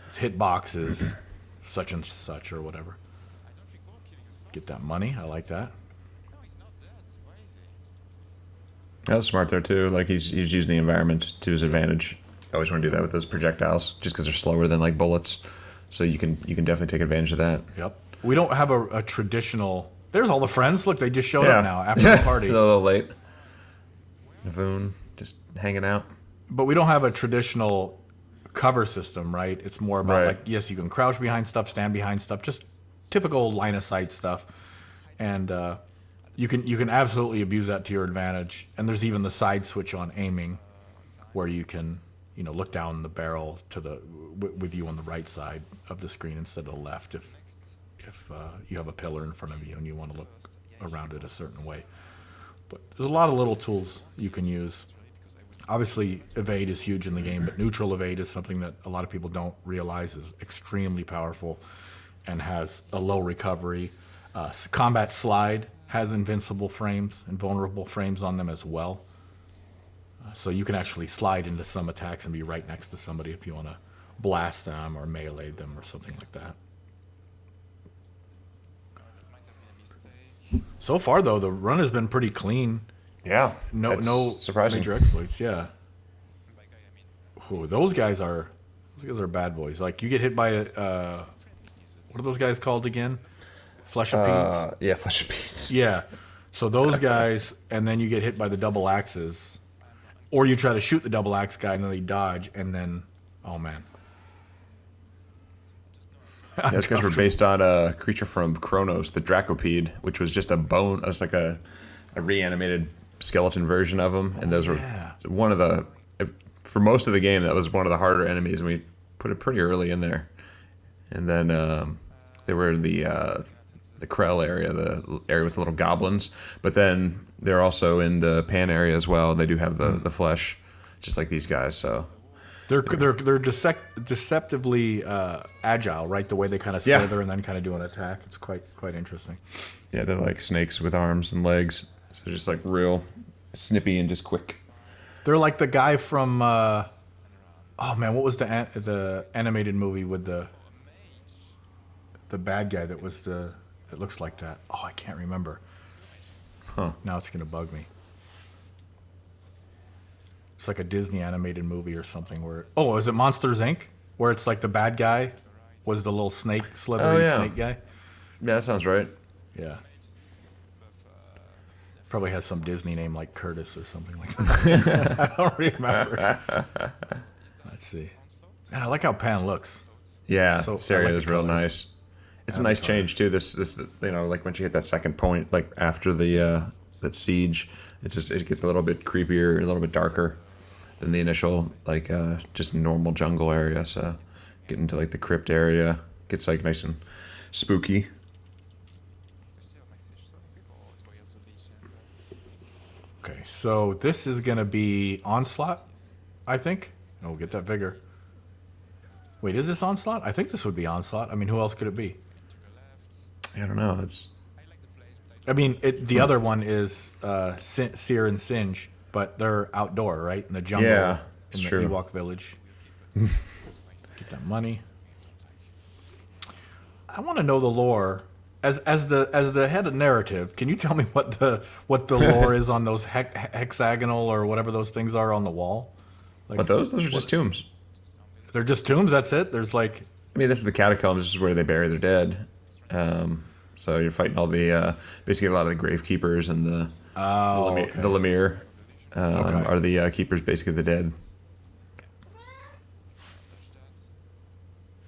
his hitbox is such and such or whatever. Get that money. I like that. That was smart there, too. Like, he's using the environment to his advantage. I always want to do that with those projectiles, just because they're slower than, like, bullets. So you can definitely take advantage of that. Yep. We don't have a traditional... There's all the friends. Look, they just showed up now after the party. A little late. Navoon, just hanging out. But we don't have a traditional cover system, right? It's more about, like, yes, you can crouch behind stuff, stand behind stuff, just typical line-of-sight stuff. And you can absolutely abuse that to your advantage. And there's even the side switch on aiming where you can, look down the barrel with you on the right side of the screen instead of the left if you have a pillar in front of you and you want to look around it a certain way. But there's a lot of little tools you can use. Obviously, evade is huge in the game, but neutral evade is something that a lot of people don't realize is extremely powerful and has a low recovery. Combat slide has invincible frames and vulnerable frames on them as well. So you can actually slide into some attacks and be right next to somebody if you want to blast them or melee them or something like that. So far, though, the run has been pretty clean. Yeah. No surprising. major exploits. Yeah. Ooh, those guys are bad boys. Like you get hit by what are those guys called again? Flesh of Peas. Yeah, Flesh of Peas. Yeah. So those guys, and then you get hit by the double axes, or you try to shoot the double axe guy and then they dodge, and then oh man. Yeah, those guys were based on a creature from Kronos, the Dracopede, which was just a bone. It was like a reanimated skeleton version of them, and those were one of the. For most of the game, that was one of the harder enemies, and we put it pretty early in there. And then they were in the Krell area, the area with the little goblins. But then they're also in the Pan area as well. They do have the flesh, just like these guys. So they're deceptively agile, right? The way they kind of slither and then kind of do an attack. It's quite interesting. Yeah, they're like snakes with arms and legs. So they're just like real snippy and just quick. They're like the guy from oh man, what was the animated movie with the bad guy that was it looks like that. Oh, I can't remember. Huh. Now it's gonna bug me. It's like a Disney animated movie or something where is it Monsters Inc? Where it's like the bad guy was the little slithery snake guy? Yeah, that sounds right. Yeah. Probably has some Disney name like Curtis or something like that. I don't remember. Let's see. Man, I like how Pan looks. Yeah, So, this area I like is the real colors. nice. It's a nice change too. This like once you hit that second point, like after the that siege, it gets a little bit creepier, a little bit darker than the initial like just normal jungle area. So getting into like the crypt area gets like nice and spooky. Okay, so this is going to be Onslaught, I think. Oh, get that vigor. Wait, is this Onslaught? I think this would be Onslaught. I mean, who else could it be? I don't know. I mean, the other one is Sear and Singe, but they're outdoor, right? In the jungle, Yeah, in the true. Ewok village. Get that money. I want to know the lore. As the head of narrative, can you tell me what the lore is on those hexagonal or whatever those things are on the wall? Like, But those are just tombs. They're just tombs. That's it. There's like. I mean, this is the catacombs. This is where they bury their dead. So you're fighting all the basically a lot of the gravekeepers and the Lemire are the keepers, basically the dead.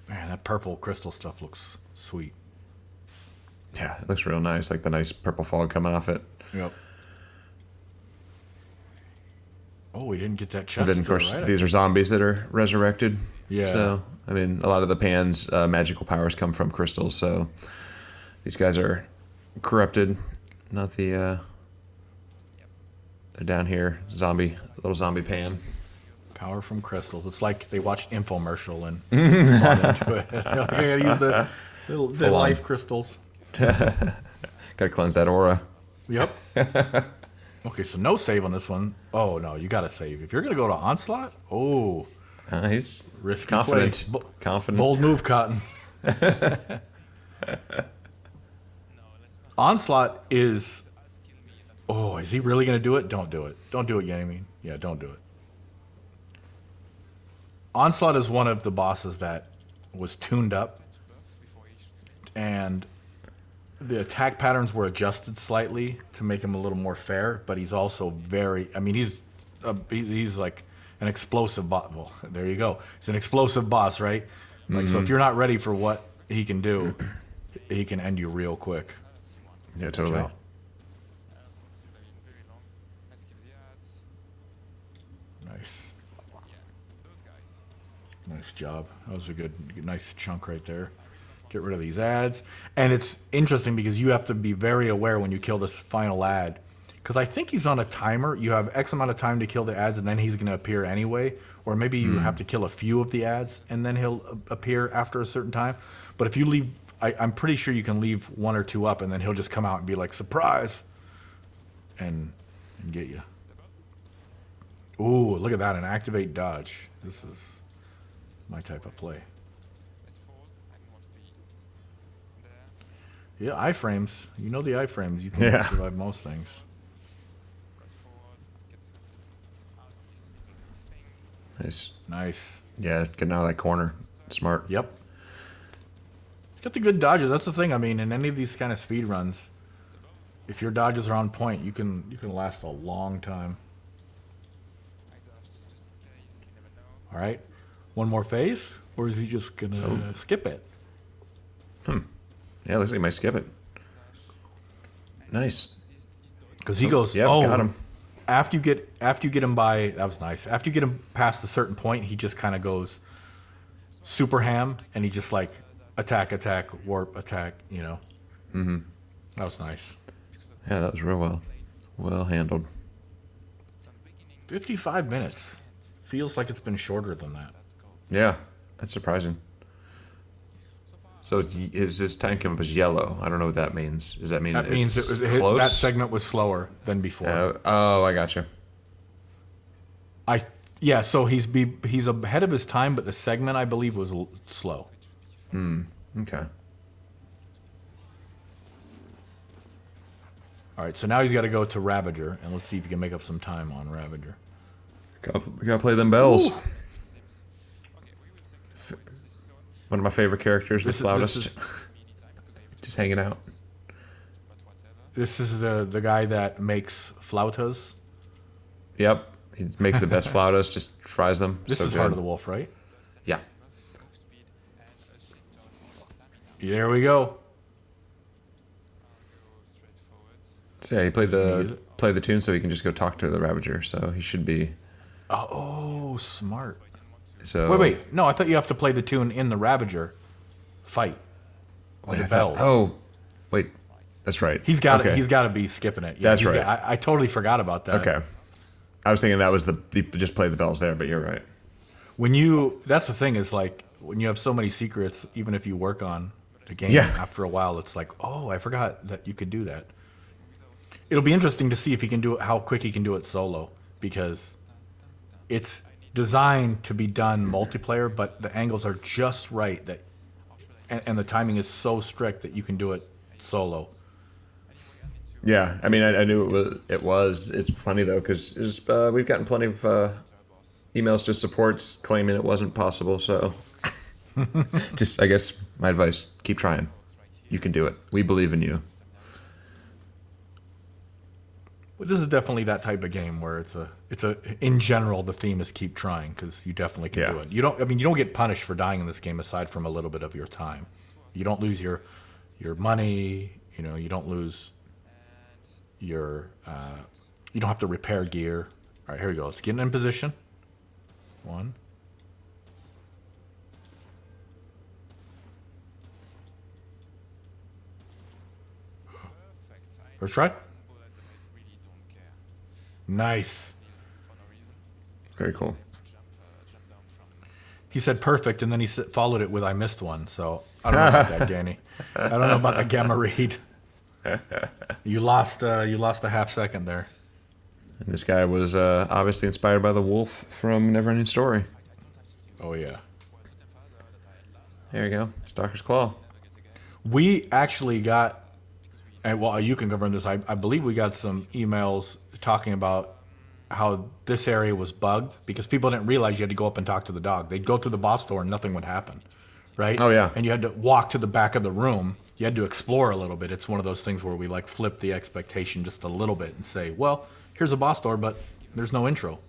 Man, that purple crystal stuff looks sweet. Yeah, it looks real nice, like the nice purple fog coming off it. Yep. Oh, we didn't get that chest. And then, of course, these are zombies that are resurrected. Yeah. So, I mean, a lot of the Pan's magical powers come from crystals, so these guys are corrupted. Not the... they're down here. Little zombie Pan. Power from crystals. It's like they watched infomercial and bought into it. I gotta use the life crystals. Gotta cleanse that aura. Yep. Okay, so no save on this one. Oh, no, you gotta save. If you're gonna go to Onslaught, He's risky confident. play. Confident. Bold move, Cotton. Onslaught is... Oh, is he really gonna do it? Don't do it. Don't do it, Yannimin. Yeah, don't do it. Onslaught is one of the bosses that was tuned up, and the attack patterns were adjusted slightly to make him a little more fair. But he's also very. I mean, he's like an explosive boss. Well, there you go. He's an explosive boss, right? Like, so if you're not ready for what he can do, he can end you real quick. Yeah, totally. Nice. Nice job. That was a nice chunk right there. Get rid of these ads. And it's interesting because you have to be very aware when you kill this final ad. Because I think he's on a timer. You have X amount of time to kill the ads, and then he's going to appear anyway. Or maybe you have to kill a few of the ads, and then he'll appear after a certain time. But if you leave, I'm pretty sure you can leave one or two up, and then he'll just come out and be like, surprise, and get you. Ooh, look at that, an activate dodge. This is my type of play. Yeah, iframes. You know the iframes. You can survive most things. Nice. Yeah, getting out of that corner. Smart. Yep. He's got the good dodges. That's the thing. I mean, in any of these kind of speed runs, if your dodges are on point, you can last a long time. All right. One more phase, or is he just gonna skip it? Yeah, looks like he might skip it. Nice. Because he goes, got him. After you get him by, that was nice. After you get him past a certain point, he just kind of goes super ham, and he just like attack, warp, attack. You know. Mm-hmm. That was nice. Yeah, that was real well handled. 55 minutes. Feels like it's been shorter than that. Yeah, that's surprising. So his time came up as yellow. I don't know what that means. Does that mean that means close? That segment was slower than before? I gotcha. So he's ahead of his time, but the segment I believe was slow. Okay. All right, so now he's got to go to Ravager, and let's see if he can make up some time on Ravager. Gotta play them bells. Ooh. One of my favorite characters, the flautist. Just hanging out. This is the guy that makes flautas. Yep. He makes the best flautas, just fries them. This is Heart of the Wolf, right? Yeah. There we go. So yeah, he played the tune so he can just go talk to the Ravager, so he should be... Oh, smart. So Wait. No, I thought you have to play the tune in the Ravager fight. With the bells. Wait. That's right. He's got to be skipping it. Yeah, that's right. I totally forgot about that. Okay. I was thinking that was just play the bells there, but you're right. That's the thing is like when you have so many secrets, even if you work on the game, after a while, it's like, oh, I forgot that you could do that. It'll be interesting to see if he can do it, how quick he can do it solo, because it's designed to be done multiplayer, but the angles are just right that, and the timing is so strict that you can do it solo. Yeah, I mean, I knew it was. It's funny though because we've gotten plenty of emails to supports claiming it wasn't possible. So, just I guess my advice: keep trying. You can do it. We believe in you. Well, this is definitely that type of game where it's in general the theme is keep trying because you definitely can do it. You don't get punished for dying in this game aside from a little bit of your time. You don't lose your money. You don't lose your you don't have to repair gear. All right, here we go. Let's get in position. 1. First try. Nice. Very cool. He said perfect, and then he followed it with "I missed one." So I don't know about that, Danny. I don't know about that gamma read. You lost a half second there. And this guy was obviously inspired by the wolf from Neverending Story. Oh yeah. There you go, Stalker's Claw. We actually got, and well, you can confirm this. I believe we got some emails talking about how this area was bugged because people didn't realize you had to go up and talk to the dog. They'd go through the boss door and nothing would happen, right? Oh yeah. And you had to walk to the back of the room. You had to explore a little bit. It's one of those things where we like flip the expectation just a little bit and say, well, here's a boss door, but there's no intro.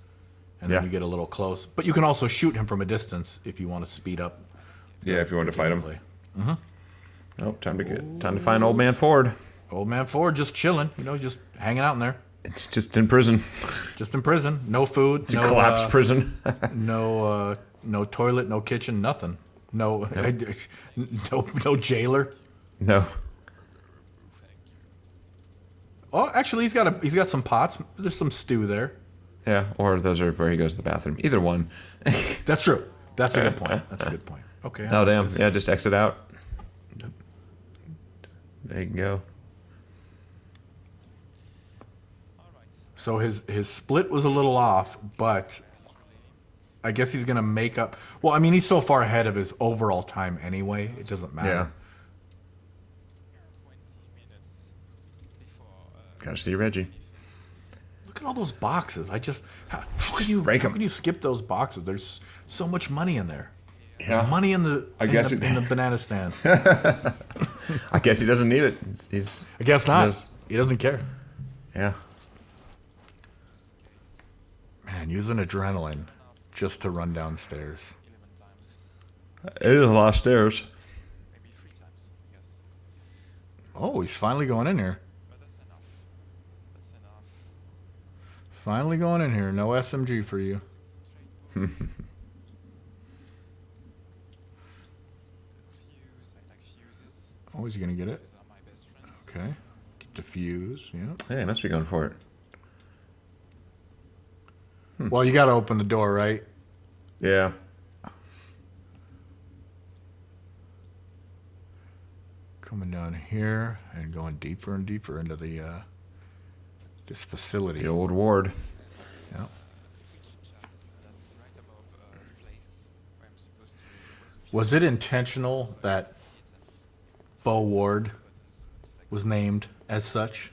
And then you get a little close. But you can also shoot him from a distance if you want to speed up. Yeah, if you want to fight him. Mm-hmm. Oh, time to find Old Man Ford. Old Man Ford just chilling, just hanging out in there. It's just in prison. Just in prison. No food. It's a collapsed prison. No toilet, no kitchen, nothing. No, Yep. no jailer. No. Oh, actually, he's got some pots. There's some stew there. Yeah, or those are where he goes to the bathroom. Either one. That's true. That's a good point. That's a good point. Okay. I Oh, like damn. this. Yeah, just exit out. There you can go. So his split was a little off, but I guess he's gonna make up. Well, I mean, he's so far ahead of his overall time anyway. It doesn't matter. Yeah. Gotta see Reggie. Look at all those boxes. How can you Break 'em. how can you skip those boxes? There's so much money in there. Yeah. There's money in the it- the banana stand. I guess he doesn't need it. I guess not. knows. He doesn't care. Yeah. Man, using adrenaline just to run downstairs. It is a lot of stairs. Oh, he's finally going in here. Finally going in here. No SMG for you. Oh, is he going to get it? Okay. Get the fuse. Yeah. Hey, must be going for it. Well, you got to open the door, right? Yeah. Coming down here and going deeper and deeper into the this facility. The old ward. Yeah. Was it intentional that Bo Ward was named as such?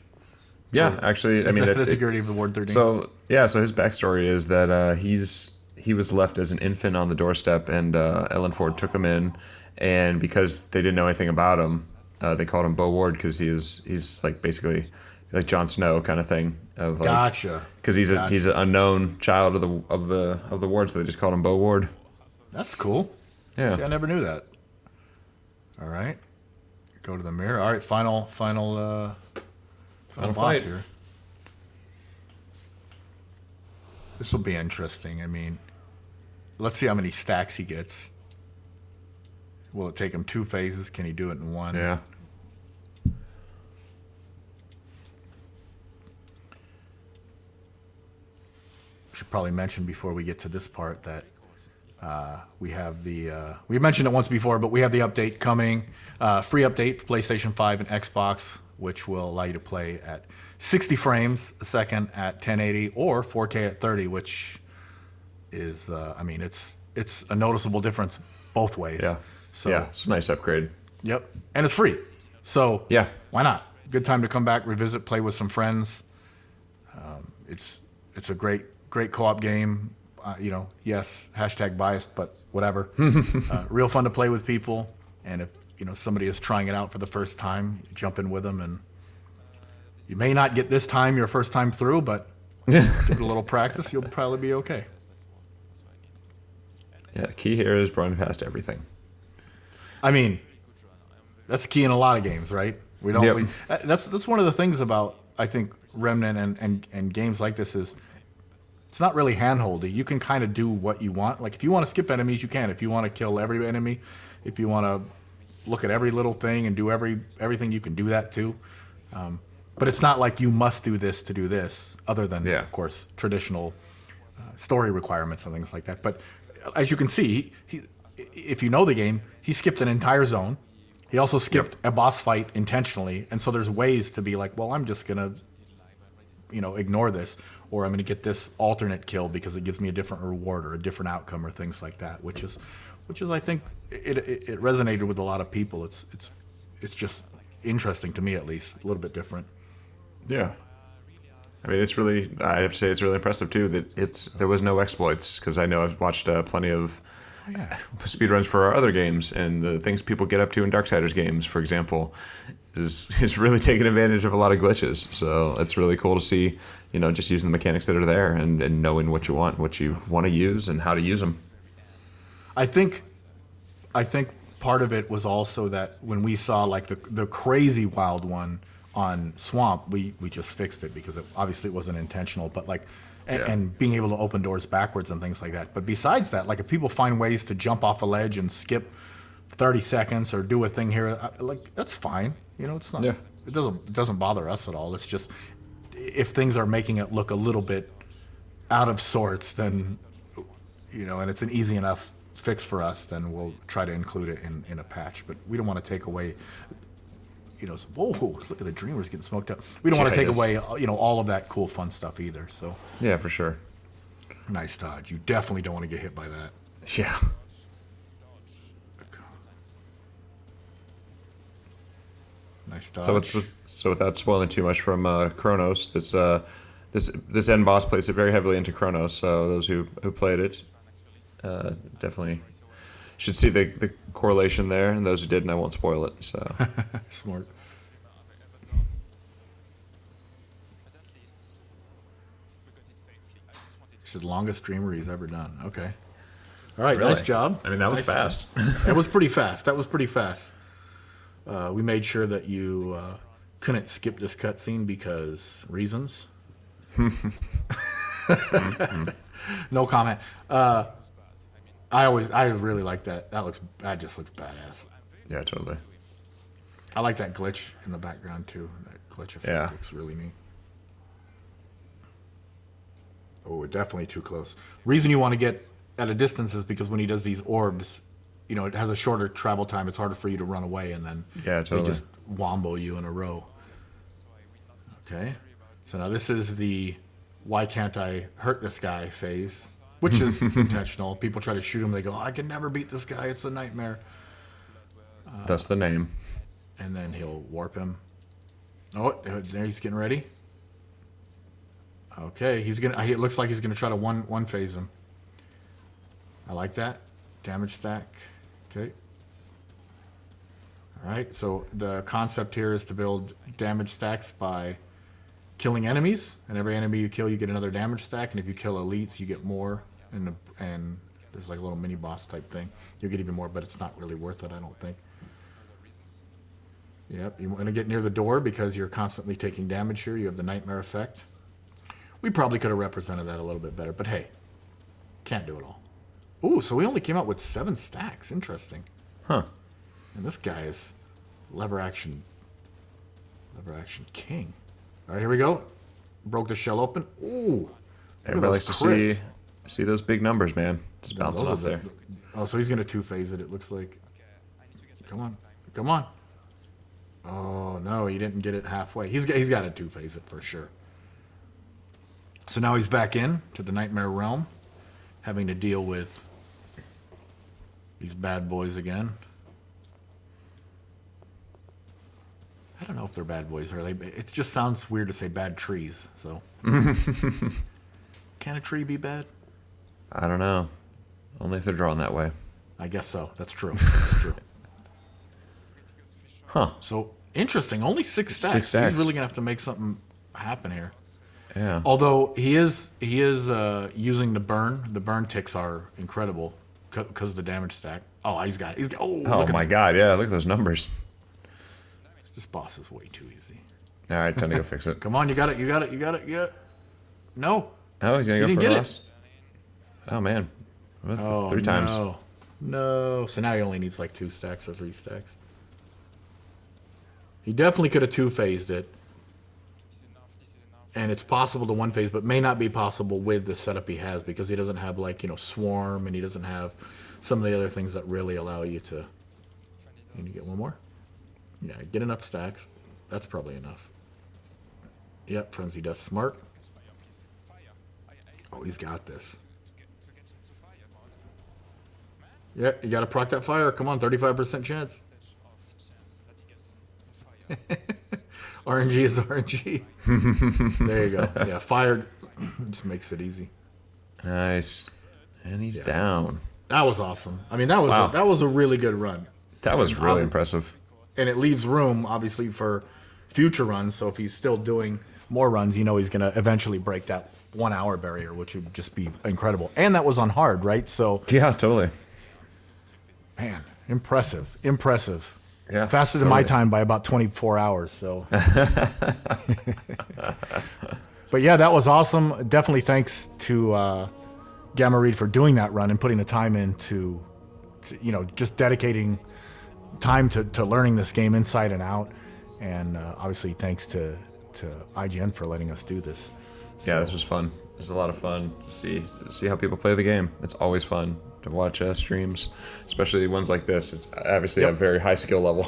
Yeah, actually, I mean, the security of the Ward 13. So his backstory is that he was left as an infant on the doorstep, and Ellen Ford took him in, and because they didn't know anything about him, they called him Bo Ward because he's like basically like Jon Snow kind of thing. Of like, Gotcha. Because he's an unknown child of the Ward, so they just called him Bo Ward. That's cool. Yeah. See, I never knew that. All right. Go to the mirror. All right, final boss fight. here. This will be interesting. I mean, let's see how many stacks he gets. Will it take him 2 phases? Can he do it in 1? Yeah. Should probably mention before we get to this part that we have we mentioned it once before, but we have the update coming, free update for PlayStation 5 and Xbox, which will allow you to play at 60 frames a second at 1080 or 4K at 30, which is, I mean, it's a noticeable difference both ways. Yeah. So, yeah, it's a nice upgrade. Yep, and it's free. So Yeah. why not? Good time to come back, revisit, play with some friends. It's a great co-op game. Yes, hashtag biased, but whatever. Real fun to play with people, and if somebody is trying it out for the first time, you jump in with them, and you may not get this time your first time through, but give it a little practice, you'll probably be okay. Yeah, the key here is running past everything. I mean, that's the key in a lot of games, right? We don't. Yep. That's one of the things about, I think, Remnant and games like this is it's not really handholdy. You can kind of do what you want. Like if you want to skip enemies, you can. If you want to kill every enemy, if you want to look at every little thing and do everything, you can do that too. But it's not like you must do this to do this, other than of course traditional story requirements and things like that. But as you can see, if you know the game, he skipped an entire zone. He also skipped a boss fight intentionally, and so there's ways to be like, well, I'm just gonna, ignore this, or I'm gonna get this alternate kill because it gives me a different reward or a different outcome or things like that. Which is, I think, it resonated with a lot of people. It's just interesting to me, at least, a little bit different. Yeah. I mean, I have to say it's really impressive too that there was no exploits, because I know I've watched plenty of speedruns for our other games, and the things people get up to in Darksiders games, for example, is really taking advantage of a lot of glitches. So it's really cool to see, just using the mechanics that are there and knowing what you want to use and how to use them. I think part of it was also that when we saw like the crazy wild one on Swamp, we just fixed it because obviously it wasn't intentional. But like and being able to open doors backwards and things like that. But besides that, like if people find ways to jump off a ledge and skip 30 seconds or do a thing here, like that's fine. You know, it's not. Yeah. It doesn't bother us at all. It's just if things are making it look a little bit out of sorts, then and it's an easy enough fix for us, then we'll try to include it in a patch. But we don't want to take away. Whoa! Look at the Dreamers getting smoked up. We don't want to take away, all of that cool, fun stuff either. So yeah, for sure. Nice dodge. You definitely don't want to get hit by that. Yeah. Nice dodge. So without spoiling too much from Chronos, this end boss plays it very heavily into Chronos. So those who played it definitely should see the correlation there, and those who didn't, I won't spoil it. So Smart. It's the longest streamer he's ever done. Okay. All right, Really? Nice job. I mean, that was fast. That was pretty fast. We made sure that you couldn't skip this cutscene because reasons. No comment. I really like that. That just looks badass. Yeah, totally. I like that glitch in the background too. That glitch effect looks really neat. Oh, definitely too close. Reason you want to get at a distance is because when he does these orbs, it has a shorter travel time. It's harder for you to run away, and then they just wombo you in a row. Okay. So now this is the why can't I hurt this guy phase, which is intentional. People try to shoot him. They go, I can never beat this guy. It's a nightmare. That's the name. And then he'll warp him. Oh, there he's getting ready. Okay, it looks like he's gonna try to one phase him. I like that. Damage stack. Okay. All right. So the concept here is to build damage stacks by killing enemies, and every enemy you kill, you get another damage stack. And if you kill elites, you get more. And there's like a little mini boss type thing. You get even more, but it's not really worth it, I don't think. Yep. You want to get near the door because you're constantly taking damage here. You have the nightmare effect. We probably could have represented that a little bit better, but hey, can't do it all. Ooh, so we only came out with 7 stacks. Interesting. Huh. And this guy is lever action king. All right, here we go. Broke the shell open. Ooh. Everybody likes to see those big numbers, man. Just bouncing off there. Oh, so he's going to two-phase it, it looks like. Come on. Oh, no, he didn't get it halfway. He's got to two-phase it for sure. So now he's back in to the Nightmare Realm, having to deal with these bad boys again. I don't know if they're bad boys or it just sounds weird to say bad trees. So, can a tree be bad? I don't know. Only if they're drawn that way. I guess so. That's true. That's true. Huh. So interesting. Only 6 stacks. 6 stacks. He's really gonna have to make something happen here. Yeah. Although he is using the burn. The burn ticks are incredible because of the damage stack. Oh, he's got it. Oh my God! Yeah, look at those numbers. This boss is way too easy. All right, time to go fix it. Come on, you got it. No. Oh, he's gonna go didn't for get us. Oh man. Oh, 3 times. No. So now he only needs like 2 stacks or 3 stacks. He definitely could have 2-phased it. And it's possible to 1-phase, but may not be possible with the setup he has because he doesn't have swarm, and he doesn't have some of the other things that really allow you to. And you get one more. Yeah, get enough stacks. That's probably enough. Yep, Frenzy Dust smart. Oh, he's got this. Yeah, you gotta proc that fire. Come on, 35% chance. RNG is RNG. There you go. Yeah, fire just makes it easy. Nice. And he's down. That was awesome. I mean, that was a really good run. That was really impressive. And it leaves room, obviously, for future runs. So if he's still doing more runs, he's going to eventually break that 1-hour barrier, which would just be incredible. And that was on hard, right? So yeah, totally. Man, impressive. Yeah, faster than my time by about 24 hours. So But yeah, that was awesome. Definitely thanks to Gamma Reed for doing that run and putting the time in to just dedicating time to learning this game inside and out. And obviously thanks to IGN for letting us do this. Yeah, this was fun. It was a lot of fun to see how people play the game. It's always fun to watch streams, especially ones like this. It's obviously a very high skill level.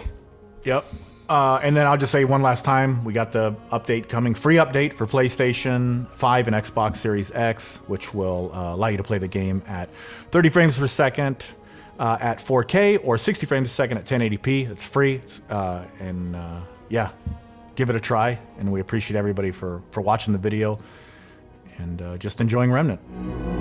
Yep. And then I'll just say one last time, we got the update coming, free update for PlayStation 5 and Xbox Series X, which will allow you to play the game at 30 frames per second at 4K or 60 frames a second at 1080p. It's free. Yeah, give it a try. And we appreciate everybody for watching the video and just enjoying Remnant.